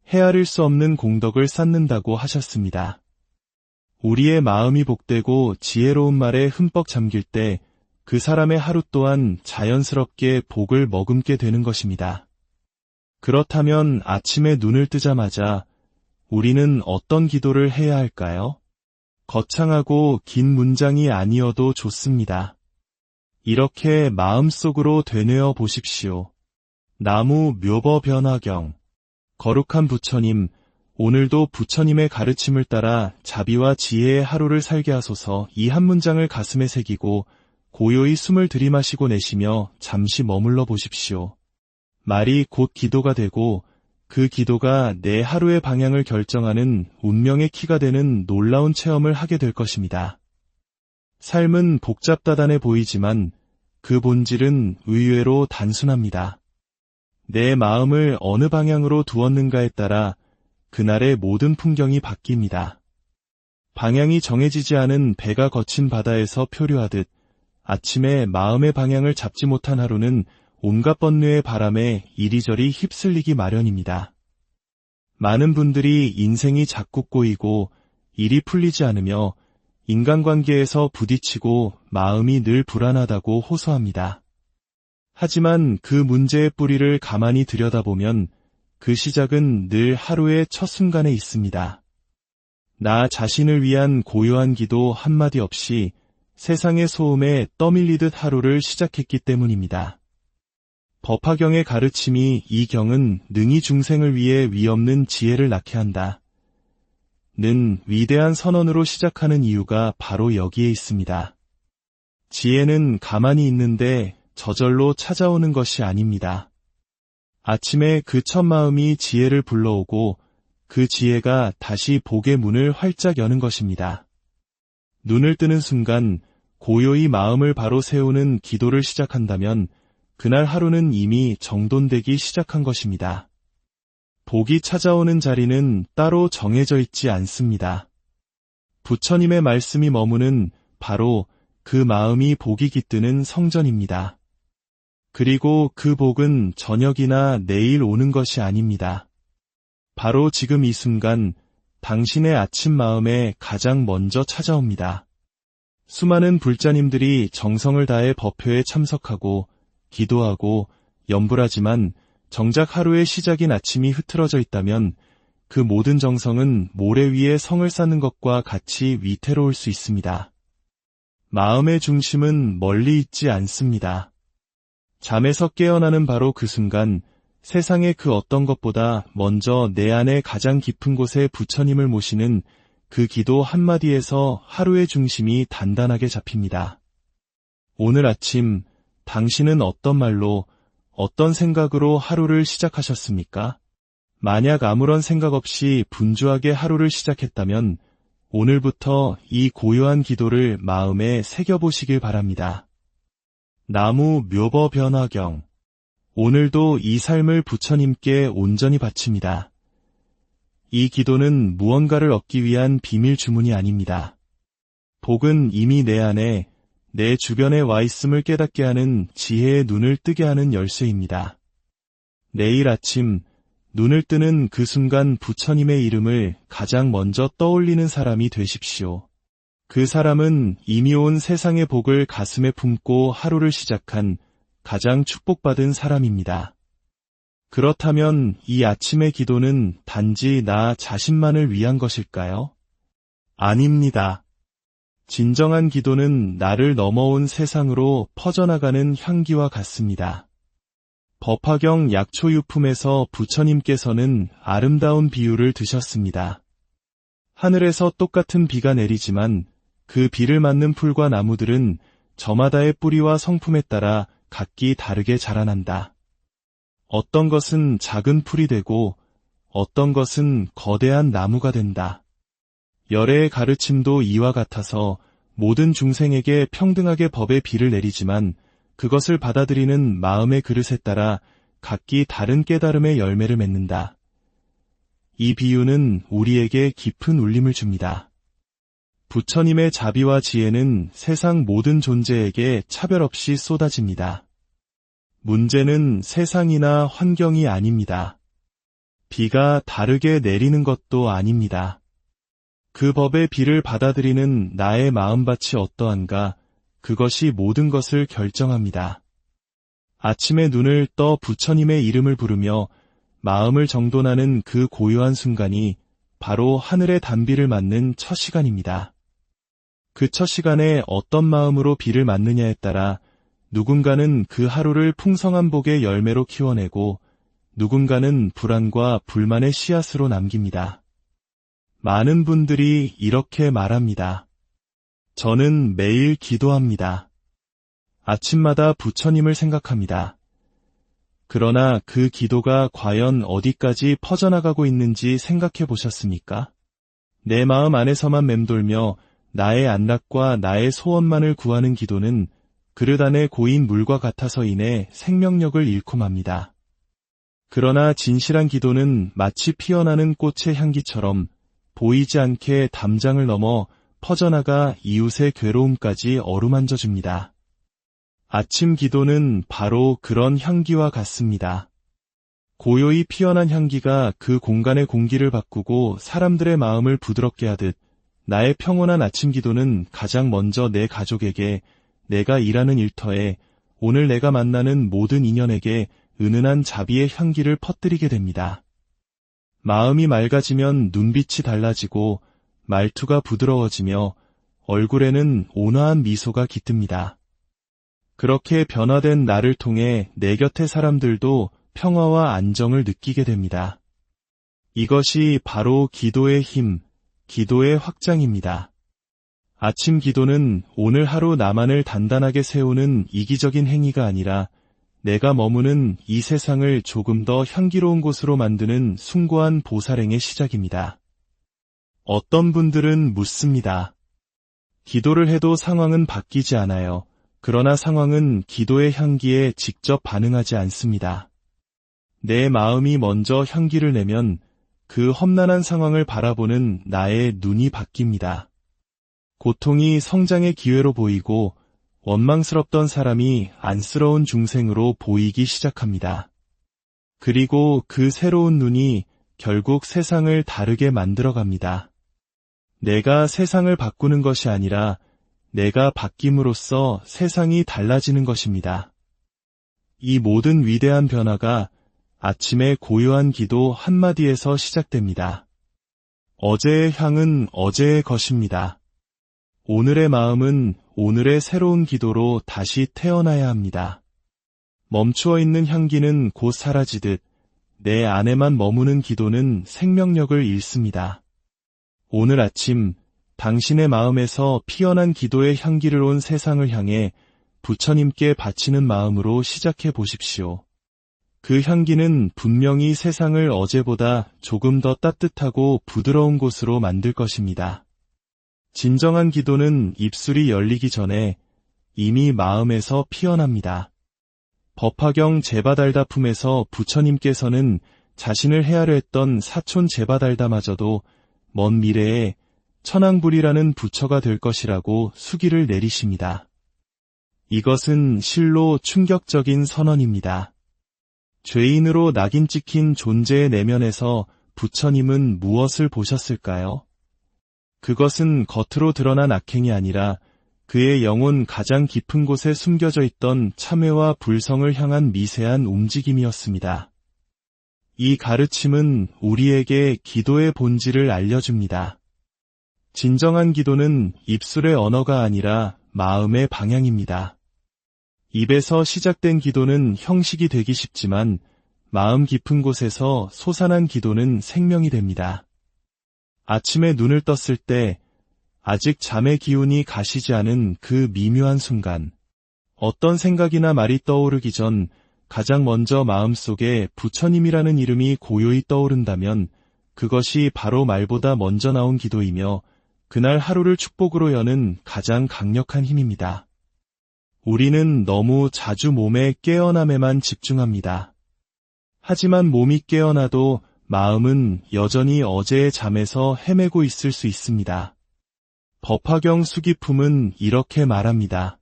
[SPEAKER 1] 헤아릴 수 없는 공덕을 쌓는다고 하셨습니다. 우리의 마음이 복되고 지혜로운 말에 흠뻑 잠길 때 그 사람의 하루 또한 자연스럽게 복을 머금게 되는 것입니다. 그렇다면 아침에 눈을 뜨자마자 우리는 어떤 기도를 해야 할까요? 거창하고 긴 문장이 아니어도 좋습니다. 이렇게 마음속으로 되뇌어 보십시오. 나무 묘법연화경. 거룩한 부처님, 오늘도 부처님의 가르침을 따라 자비와 지혜의 하루를 살게 하소서. 이 한 문장을 가슴에 새기고 고요히 숨을 들이마시고 내쉬며 잠시 머물러 보십시오. 말이 곧 기도가 되고 그 기도가 내 하루의 방향을 결정하는 운명의 키가 되는 놀라운 체험을 하게 될 것입니다. 삶은 복잡다단해 보이지만 그 본질은 의외로 단순합니다. 내 마음을 어느 방향으로 두었는가에 따라 그날의 모든 풍경이 바뀝니다. 방향이 정해지지 않은 배가 거친 바다에서 표류하듯 아침에 마음의 방향을 잡지 못한 하루는 온갖 번뇌의 바람에 이리저리 휩쓸리기 마련입니다. 많은 분들이 인생이 자꾸 꼬이고 일이 풀리지 않으며 인간관계에서 부딪히고 마음이 늘 불안하다고 호소합니다. 하지만 그 문제의 뿌리를 가만히 들여다보면 그 시작은 늘 하루의 첫 순간에 있습니다. 나 자신을 위한 고요한 기도 한마디 없이 세상의 소음에 떠밀리듯 하루를 시작했기 때문입니다. 법화경의 가르침이 이 경은 능히 중생을 위해 위없는 지혜를 낳게 한다. 는 위대한 선언으로 시작하는 이유가 바로 여기에 있습니다. 지혜는 가만히 있는데 저절로 찾아오는 것이 아닙니다. 아침에 그 첫 마음이 지혜를 불러오고 그 지혜가 다시 복의 문을 활짝 여는 것입니다. 눈을 뜨는 순간 고요히 마음을 바로 세우는 기도를 시작한다면 그날 하루는 이미 정돈되기 시작한 것입니다. 복이 찾아오는 자리는 따로 정해져 있지 않습니다. 부처님의 말씀이 머무는 바로 그 마음이 복이 깃드는 성전입니다. 그리고 그 복은 저녁이나 내일 오는 것이 아닙니다. 바로 지금 이 순간 당신의 아침 마음에 가장 먼저 찾아옵니다. 수많은 불자님들이 정성을 다해 법회에 참석하고 기도하고 염불하지만 정작 하루의 시작인 아침이 흐트러져 있다면 그 모든 정성은 모래 위에 성을 쌓는 것과 같이 위태로울 수 있습니다. 마음의 중심은 멀리 있지 않습니다. 잠에서 깨어나는 바로 그 순간 세상의 그 어떤 것보다 먼저 내 안의 가장 깊은 곳에 부처님을 모시는 그 기도 한마디에서 하루의 중심이 단단하게 잡힙니다. 오늘 아침 당신은 어떤 말로 어떤 생각으로 하루를 시작하셨습니까? 만약 아무런 생각 없이 분주하게 하루를 시작했다면 오늘부터 이 고요한 기도를 마음에 새겨보시길 바랍니다. 나무 묘버 변화경. 오늘도 이 삶을 부처님께 온전히 바칩니다. 이 기도는 무언가를 얻기 위한 비밀 주문이 아닙니다. 복은 이미 내 안에, 내 주변에 와 있음을 깨닫게 하는 지혜의 눈을 뜨게 하는 열쇠입니다. 내일 아침 눈을 뜨는 그 순간 부처님의 이름을 가장 먼저 떠올리는 사람이 되십시오. 그 사람은 이미 온 세상의 복을 가슴에 품고 하루를 시작한 가장 축복받은 사람입니다. 그렇다면 이 아침의 기도는 단지 나 자신만을 위한 것일까요? 아닙니다. 진정한 기도는 나를 넘어온 세상으로 퍼져나가는 향기와 같습니다. 법화경 약초유품에서 부처님께서는 아름다운 비유를 드셨습니다. 하늘에서 똑같은 비가 내리지만 그 비를 맞는 풀과 나무들은 저마다의 뿌리와 성품에 따라 각기 다르게 자라난다. 어떤 것은 작은 풀이 되고 어떤 것은 거대한 나무가 된다. 열애의 가르침도 이와 같아서 모든 중생에게 평등하게 법의 비를 내리지만 그것을 받아들이는 마음의 그릇에 따라 각기 다른 깨달음의 열매를 맺는다. 이 비유는 우리에게 깊은 울림을 줍니다. 부처님의 자비와 지혜는 세상 모든 존재에게 차별 없이 쏟아집니다. 문제는 세상이나 환경이 아닙니다. 비가 다르게 내리는 것도 아닙니다. 그 법의 비를 받아들이는 나의 마음밭이 어떠한가, 그것이 모든 것을 결정합니다. 아침에 눈을 떠 부처님의 이름을 부르며 마음을 정돈하는 그 고요한 순간이 바로 하늘의 단비를 맞는 첫 시간입니다. 그 첫 시간에 어떤 마음으로 비를 맞느냐에 따라 누군가는 그 하루를 풍성한 복의 열매로 키워내고 누군가는 불안과 불만의 씨앗으로 남깁니다. 많은 분들이 이렇게 말합니다. 저는 매일 기도합니다. 아침마다 부처님을 생각합니다. 그러나 그 기도가 과연 어디까지 퍼져나가고 있는지 생각해 보셨습니까? 내 마음 안에서만 맴돌며 나의 안락과 나의 소원만을 구하는 기도는 그릇 안에 고인 물과 같아서 인해 생명력을 잃고 맙니다. 그러나 진실한 기도는 마치 피어나는 꽃의 향기처럼 보이지 않게 담장을 넘어 퍼져나가 이웃의 괴로움까지 어루만져 줍니다. 아침 기도는 바로 그런 향기와 같습니다. 고요히 피어난 향기가 그 공간의 공기를 바꾸고 사람들의 마음을 부드럽게 하듯 나의 평온한 아침 기도는 가장 먼저 내 가족에게, 내가 일하는 일터에, 오늘 내가 만나는 모든 인연에게 은은한 자비의 향기를 퍼뜨리게 됩니다. 마음이 맑아지면 눈빛이 달라지고 말투가 부드러워지며 얼굴에는 온화한 미소가 깃듭니다. 그렇게 변화된 나를 통해 내 곁의 사람들도 평화와 안정을 느끼게 됩니다. 이것이 바로 기도의 힘, 기도의 확장입니다. 아침 기도는 오늘 하루 나만을 단단하게 세우는 이기적인 행위가 아니라 내가 머무는 이 세상을 조금 더 향기로운 곳으로 만드는 숭고한 보살행의 시작입니다. 어떤 분들은 묻습니다. 기도를 해도 상황은 바뀌지 않아요. 그러나 상황은 기도의 향기에 직접 반응하지 않습니다. 내 마음이 먼저 향기를 내면 그 험난한 상황을 바라보는 나의 눈이 바뀝니다. 고통이 성장의 기회로 보이고 원망스럽던 사람이 안쓰러운 중생으로 보이기 시작합니다. 그리고 그 새로운 눈이 결국 세상을 다르게 만들어갑니다. 내가 세상을 바꾸는 것이 아니라 내가 바뀜으로써 세상이 달라지는 것입니다. 이 모든 위대한 변화가 아침의 고요한 기도 한마디에서 시작됩니다. 어제의 향은 어제의 것입니다. 오늘의 마음은 오늘의 새로운 기도로 다시 태어나야 합니다. 멈추어 있는 향기는 곧 사라지듯 내 안에만 머무는 기도는 생명력을 잃습니다. 오늘 아침 당신의 마음에서 피어난 기도의 향기를 온 세상을 향해 부처님께 바치는 마음으로 시작해 보십시오. 그 향기는 분명히 세상을 어제보다 조금 더 따뜻하고 부드러운 곳으로 만들 것입니다. 진정한 기도는 입술이 열리기 전에 이미 마음에서 피어납니다. 법화경 제바달다품에서 부처님께서는 자신을 헤아려 했던 사촌 제바달다마저도 먼 미래에 천황불이라는 부처가 될 것이라고 수기를 내리십니다. 이것은 실로 충격적인 선언입니다. 죄인으로 낙인 찍힌 존재의 내면에서 부처님은 무엇을 보셨을까요? 그것은 겉으로 드러난 악행이 아니라 그의 영혼 가장 깊은 곳에 숨겨져 있던 참회와 불성을 향한 미세한 움직임이었습니다. 이 가르침은 우리에게 기도의 본질을 알려줍니다. 진정한 기도는 입술의 언어가 아니라 마음의 방향입니다. 입에서 시작된 기도는 형식이 되기 쉽지만 마음 깊은 곳에서 솟아난 기도는 생명이 됩니다. 아침에 눈을 떴을 때 아직 잠의 기운이 가시지 않은 그 미묘한 순간, 어떤 생각이나 말이 떠오르기 전 가장 먼저 마음속에 부처님이라는 이름이 고요히 떠오른다면 그것이 바로 말보다 먼저 나온 기도이며 그날 하루를 축복으로 여는 가장 강력한 힘입니다. 우리는 너무 자주 몸의 깨어남에만 집중합니다. 하지만 몸이 깨어나도 마음은 여전히 어제의 잠에서 헤매고 있을 수 있습니다. 법화경 수기품은 이렇게 말합니다.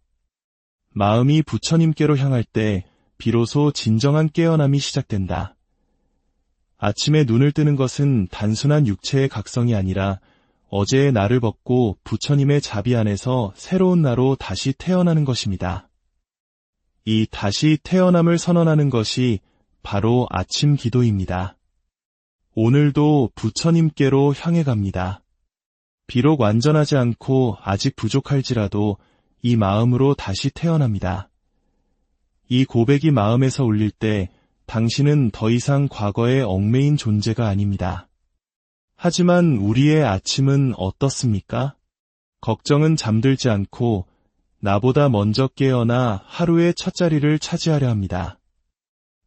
[SPEAKER 1] 마음이 부처님께로 향할 때 비로소 진정한 깨어남이 시작된다. 아침에 눈을 뜨는 것은 단순한 육체의 각성이 아니라 어제의 나를 벗고 부처님의 자비 안에서 새로운 나로 다시 태어나는 것입니다. 이 다시 태어남을 선언하는 것이 바로 아침 기도입니다. 오늘도 부처님께로 향해 갑니다. 비록 완전하지 않고 아직 부족할지라도 이 마음으로 다시 태어납니다. 이 고백이 마음에서 울릴 때 당신은 더 이상 과거에 얽매인 존재가 아닙니다. 하지만 우리의 아침은 어떻습니까? 걱정은 잠들지 않고 나보다 먼저 깨어나 하루의 첫 자리를 차지하려 합니다.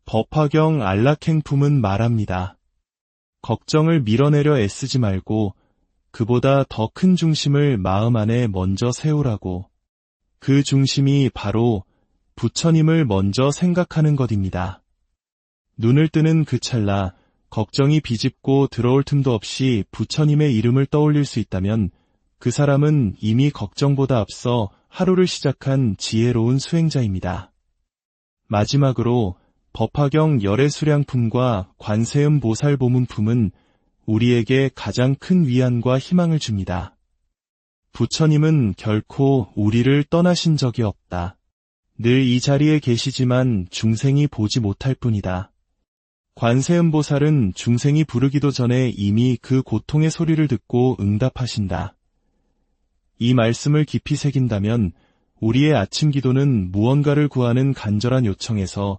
[SPEAKER 1] 법화경 안락행품은 말합니다. 걱정을 밀어내려 애쓰지 말고 그보다 더 큰 중심을 마음 안에 먼저 세우라고. 그 중심이 바로 부처님을 먼저 생각하는 것입니다. 눈을 뜨는 그 찰나 걱정이 비집고 들어올 틈도 없이 부처님의 이름을 떠올릴 수 있다면 그 사람은 이미 걱정보다 앞서 하루를 시작한 지혜로운 수행자입니다. 마지막으로 법화경 열애수량품과 관세음보살보문품은 우리에게 가장 큰 위안과 희망을 줍니다. 부처님은 결코 우리를 떠나신 적이 없다. 늘 이 자리에 계시지만 중생이 보지 못할 뿐이다. 관세음보살은 중생이 부르기도 전에 이미 그 고통의 소리를 듣고 응답하신다. 이 말씀을 깊이 새긴다면 우리의 아침 기도는 무언가를 구하는 간절한 요청에서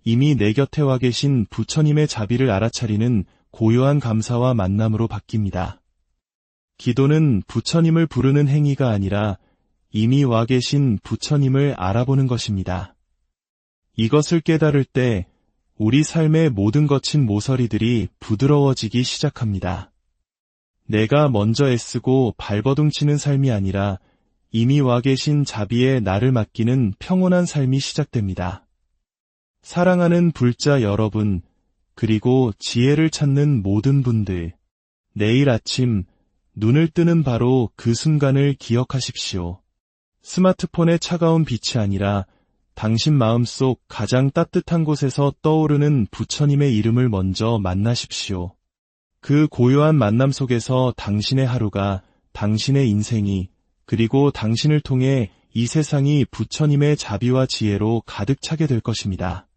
[SPEAKER 1] 이미 내 곁에 와 계신 부처님의 자비를 알아차리는 고요한 감사와 만남으로 바뀝니다. 기도는 부처님을 부르는 행위가 아니라 이미 와 계신 부처님을 알아보는 것입니다. 이것을 깨달을 때 우리 삶의 모든 거친 모서리들이 부드러워지기 시작합니다. 내가 먼저 애쓰고 발버둥치는 삶이 아니라 이미 와 계신 자비에 나를 맡기는 평온한 삶이 시작됩니다. 사랑하는 불자 여러분, 그리고 지혜를 찾는 모든 분들, 내일 아침 눈을 뜨는 바로 그 순간을 기억하십시오. 스마트폰의 차가운 빛이 아니라 당신 마음속 가장 따뜻한 곳에서 떠오르는 부처님의 이름을 먼저 만나십시오. 그 고요한 만남 속에서 당신의 하루가, 당신의 인생이, 그리고 당신을 통해 이 세상이 부처님의 자비와 지혜로 가득 차게 될 것입니다.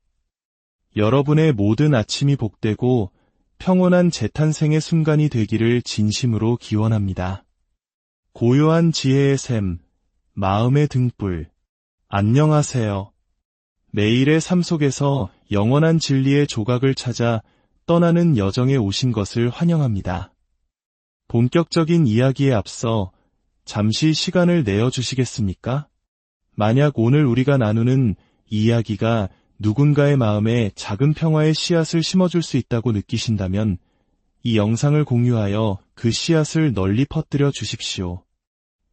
[SPEAKER 1] 여러분의 모든 아침이 복되고 평온한 재탄생의 순간이 되기를 진심으로 기원합니다. 고요한 지혜의 샘, 마음의 등불. 안녕하세요. 매일의 삶 속에서 영원한 진리의 조각을 찾아 떠나는 여정에 오신 것을 환영합니다. 본격적인 이야기에 앞서 잠시 시간을 내어주시겠습니까? 만약 오늘 우리가 나누는 이야기가 누군가의 마음에 작은 평화의 씨앗을 심어줄 수 있다고 느끼신다면 이 영상을 공유하여 그 씨앗을 널리 퍼뜨려 주십시오.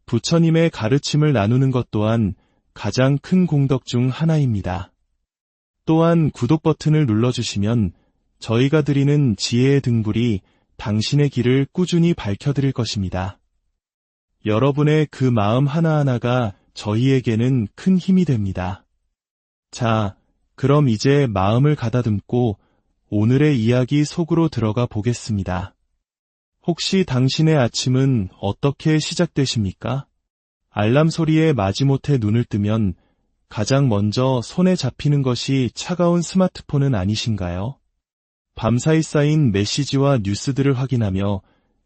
[SPEAKER 1] 부처님의 가르침을 나누는 것 또한 가장 큰 공덕 중 하나입니다. 또한 구독 버튼을 눌러주시면 저희가 드리는 지혜의 등불이 당신의 길을 꾸준히 밝혀드릴 것입니다. 여러분의 그 마음 하나하나가 저희에게는 큰 힘이 됩니다. 자, 그럼 이제 마음을 가다듬고 오늘의 이야기 속으로 들어가 보겠습니다. 혹시 당신의 아침은 어떻게 시작되십니까? 알람 소리에 마지못해 눈을 뜨면 가장 먼저 손에 잡히는 것이 차가운 스마트폰은 아니신가요? 밤사이 쌓인 메시지와 뉴스들을 확인하며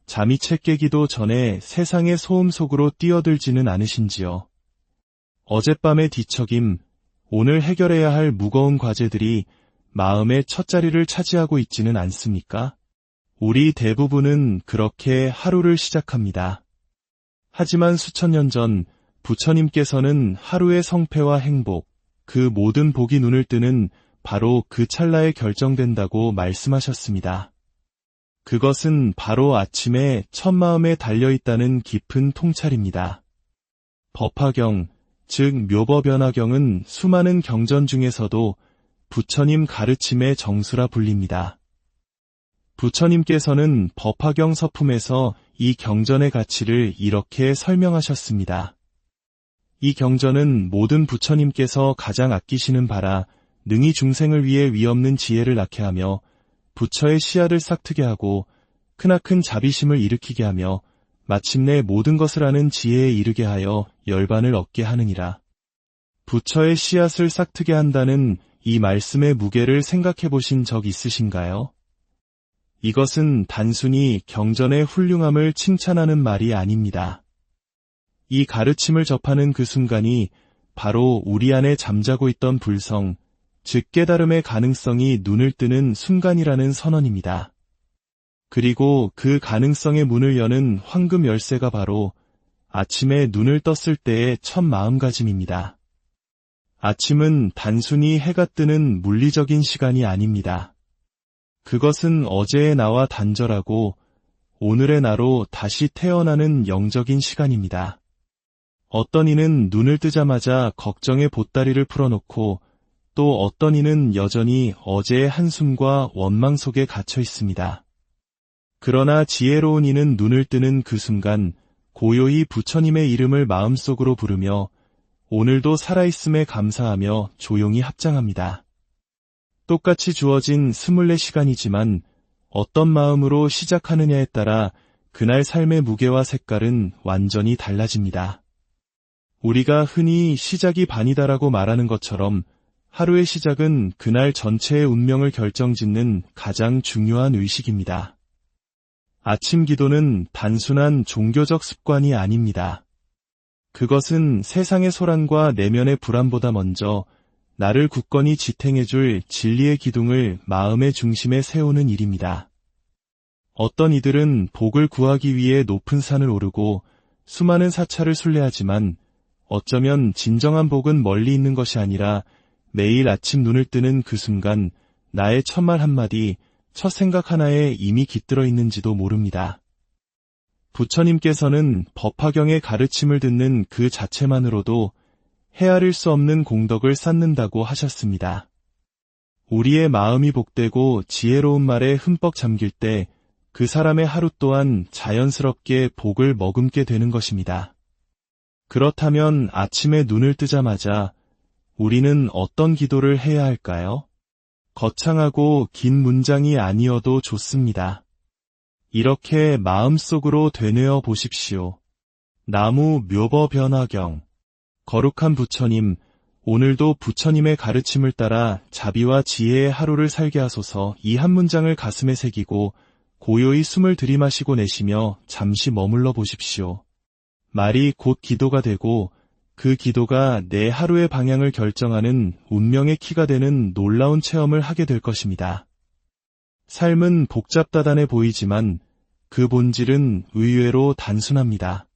[SPEAKER 1] 잠이 채 깨기도 전에 세상의 소음 속으로 뛰어들지는 않으신지요? 어젯밤의 뒤척임, 오늘 해결해야 할 무거운 과제들이 마음의 첫 자리를 차지하고 있지는 않습니까? 우리 대부분은 그렇게 하루를 시작합니다. 하지만 수천 년 전 부처님께서는 하루의 성패와 행복, 그 모든 복이 눈을 뜨는 바로 그 찰나에 결정된다고 말씀하셨습니다. 그것은 바로 아침에 첫 마음에 달려있다는 깊은 통찰입니다. 법화경, 즉 묘법연화경은 수많은 경전 중에서도 부처님 가르침의 정수라 불립니다. 부처님께서는 법화경 서품에서 이 경전의 가치를 이렇게 설명하셨습니다. 이 경전은 모든 부처님께서 가장 아끼시는 바라 능히 중생을 위해 위없는 지혜를 낳게 하며 부처의 씨앗을 싹트게 하고 크나큰 자비심을 일으키게 하며 마침내 모든 것을 아는 지혜에 이르게 하여 열반을 얻게 하느니라. 부처의 씨앗을 싹트게 한다는 이 말씀의 무게를 생각해 보신 적 있으신가요? 이것은 단순히 경전의 훌륭함을 칭찬하는 말이 아닙니다. 이 가르침을 접하는 그 순간이 바로 우리 안에 잠자고 있던 불성, 즉 깨달음의 가능성이 눈을 뜨는 순간이라는 선언입니다. 그리고 그 가능성의 문을 여는 황금 열쇠가 바로 아침에 눈을 떴을 때의 첫 마음가짐입니다. 아침은 단순히 해가 뜨는 물리적인 시간이 아닙니다. 그것은 어제의 나와 단절하고 오늘의 나로 다시 태어나는 영적인 시간입니다. 어떤 이는 눈을 뜨자마자 걱정의 보따리를 풀어놓고 또 어떤 이는 여전히 어제의 한숨과 원망 속에 갇혀 있습니다. 그러나 지혜로운 이는 눈을 뜨는 그 순간 고요히 부처님의 이름을 마음속으로 부르며 오늘도 살아있음에 감사하며 조용히 합장합니다. 똑같이 주어진 24시간이지만 어떤 마음으로 시작하느냐에 따라 그날 삶의 무게와 색깔은 완전히 달라집니다. 우리가 흔히 시작이 반이다라고 말하는 것처럼 하루의 시작은 그날 전체의 운명을 결정짓는 가장 중요한 의식입니다. 아침 기도는 단순한 종교적 습관이 아닙니다. 그것은 세상의 소란과 내면의 불안보다 먼저 나를 굳건히 지탱해줄 진리의 기둥을 마음의 중심에 세우는 일입니다. 어떤 이들은 복을 구하기 위해 높은 산을 오르고 수많은 사찰을 순례하지만 어쩌면 진정한 복은 멀리 있는 것이 아니라 매일 아침 눈을 뜨는 그 순간 나의 첫말 한마디, 첫 생각 하나에 이미 깃들어 있는지도 모릅니다. 부처님께서는 법화경의 가르침을 듣는 그 자체만으로도 헤아릴 수 없는 공덕을 쌓는다고 하셨습니다. 우리의 마음이 복되고 지혜로운 말에 흠뻑 잠길 때 그 사람의 하루 또한 자연스럽게 복을 머금게 되는 것입니다. 그렇다면 아침에 눈을 뜨자마자 우리는 어떤 기도를 해야 할까요? 거창하고 긴 문장이 아니어도 좋습니다. 이렇게 마음속으로 되뇌어 보십시오. 나무 묘버 변화경. 거룩한 부처님, 오늘도 부처님의 가르침을 따라 자비와 지혜의 하루를 살게 하소서. 이 한 문장을 가슴에 새기고 고요히 숨을 들이마시고 내쉬며 잠시 머물러 보십시오. 말이 곧 기도가 되고 그 기도가 내 하루의 방향을 결정하는 운명의 키가 되는 놀라운 체험을 하게 될 것입니다. 삶은 복잡다단해 보이지만 그 본질은 의외로 단순합니다.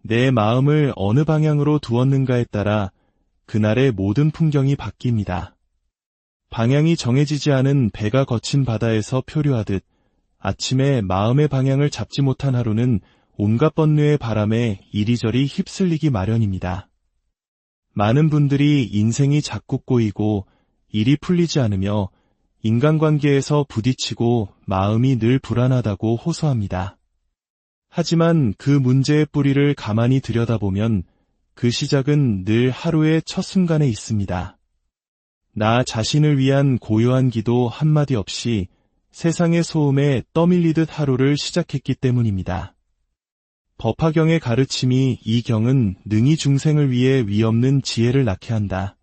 [SPEAKER 1] 내 마음을 어느 방향으로 두었는가에 따라 그날의 모든 풍경이 바뀝니다. 방향이 정해지지 않은 배가 거친 바다에서 표류하듯 아침에 마음의 방향을 잡지 못한 하루는 온갖 번뇌의 바람에 이리저리 휩쓸리기 마련입니다. 많은 분들이 인생이 자꾸 꼬이고 일이 풀리지 않으며 인간관계에서 부딪히고 마음이 늘 불안하다고 호소합니다. 하지만 그 문제의 뿌리를 가만히 들여다보면 그 시작은 늘 하루의 첫 순간에 있습니다. 나 자신을 위한 고요한 기도 한마디 없이 세상의 소음에 떠밀리듯 하루를 시작했기 때문입니다. 법화경의 가르침이 이 경은 능히 중생을 위해 위없는 지혜를 낳게 한다.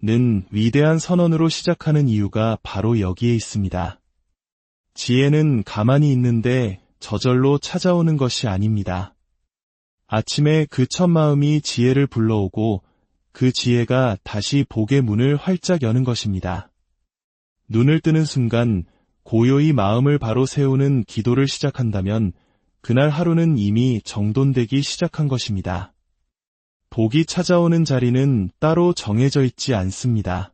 [SPEAKER 1] 는 위대한 선언으로 시작하는 이유가 바로 여기에 있습니다. 지혜는 가만히 있는데 저절로 찾아오는 것이 아닙니다. 아침에 그 첫 마음이 지혜를 불러오고 그 지혜가 다시 복의 문을 활짝 여는 것입니다. 눈을 뜨는 순간 고요히 마음을 바로 세우는 기도를 시작한다면 그날 하루는 이미 정돈되기 시작한 것입니다. 복이 찾아오는 자리는 따로 정해져 있지 않습니다.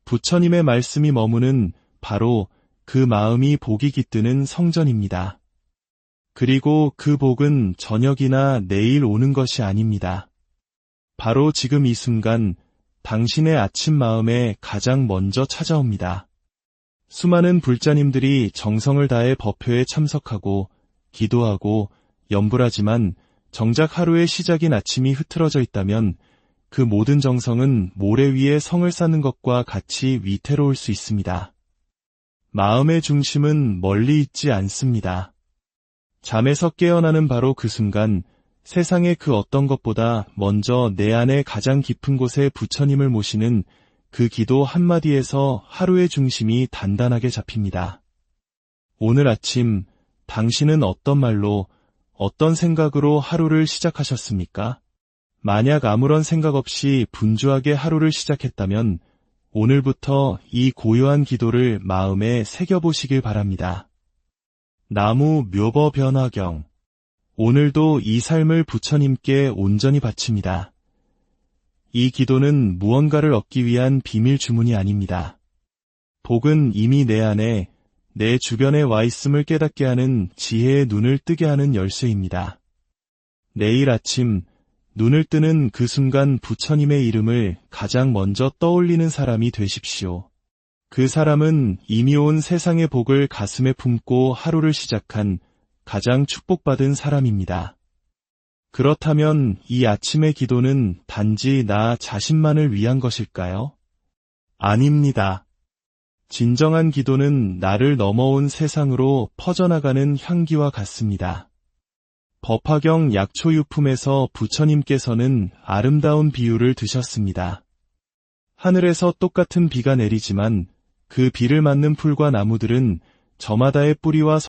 [SPEAKER 1] 부처님의 말씀이 머무는 바로 그 마음이 복이 깃드는 성전입니다. 그리고 그 복은 저녁이나 내일 오는 것이 아닙니다. 바로 지금 이 순간 당신의 아침 마음에 가장 먼저 찾아옵니다. 수많은 불자님들이 정성을 다해 법회에 참석하고 기도하고 염불하지만 정작 하루의 시작인 아침이 흐트러져 있다면 그 모든 정성은 모래 위에 성을 쌓는 것과 같이 위태로울 수 있습니다. 마음의 중심은 멀리 있지 않습니다. 잠에서 깨어나는 바로 그 순간 세상의 그 어떤 것보다 먼저 내 안의 가장 깊은 곳에 부처님을 모시는 그 기도 한마디에서 하루의 중심이 단단하게 잡힙니다. 오늘 아침 당신은 어떤 말로 어떤 생각으로 하루를 시작하셨습니까? 만약 아무런 생각 없이 분주하게 하루를 시작했다면 오늘부터 이 고요한 기도를 마음에 새겨보시길 바랍니다. 나무 묘버 변화경. 오늘도 이 삶을 부처님께 온전히 바칩니다. 이 기도는 무언가를 얻기 위한 비밀 주문이 아닙니다. 복은 이미 내 안에, 내 주변에 와 있음을 깨닫게 하는 지혜의 눈을 뜨게 하는 열쇠입니다. 내일 아침 눈을 뜨는 그 순간 부처님의 이름을 가장 먼저 떠올리는 사람이 되십시오. 그 사람은 이미 온 세상의 복을 가슴에 품고 하루를 시작한 가장 축복받은 사람입니다. 그렇다면 이 아침의 기도는 단지 나 자신만을 위한 것일까요? 아닙니다. 진정한 기도는 나를 넘어온 세상으로 퍼져나가는 향기와 같습니다. 법화경 약초유품에서 부처님께서는 아름다운 비유를 드셨습니다. 하늘에서 똑같은 비가 내리지만 그 비를 맞는 풀과 나무들은 저마다의 뿌리와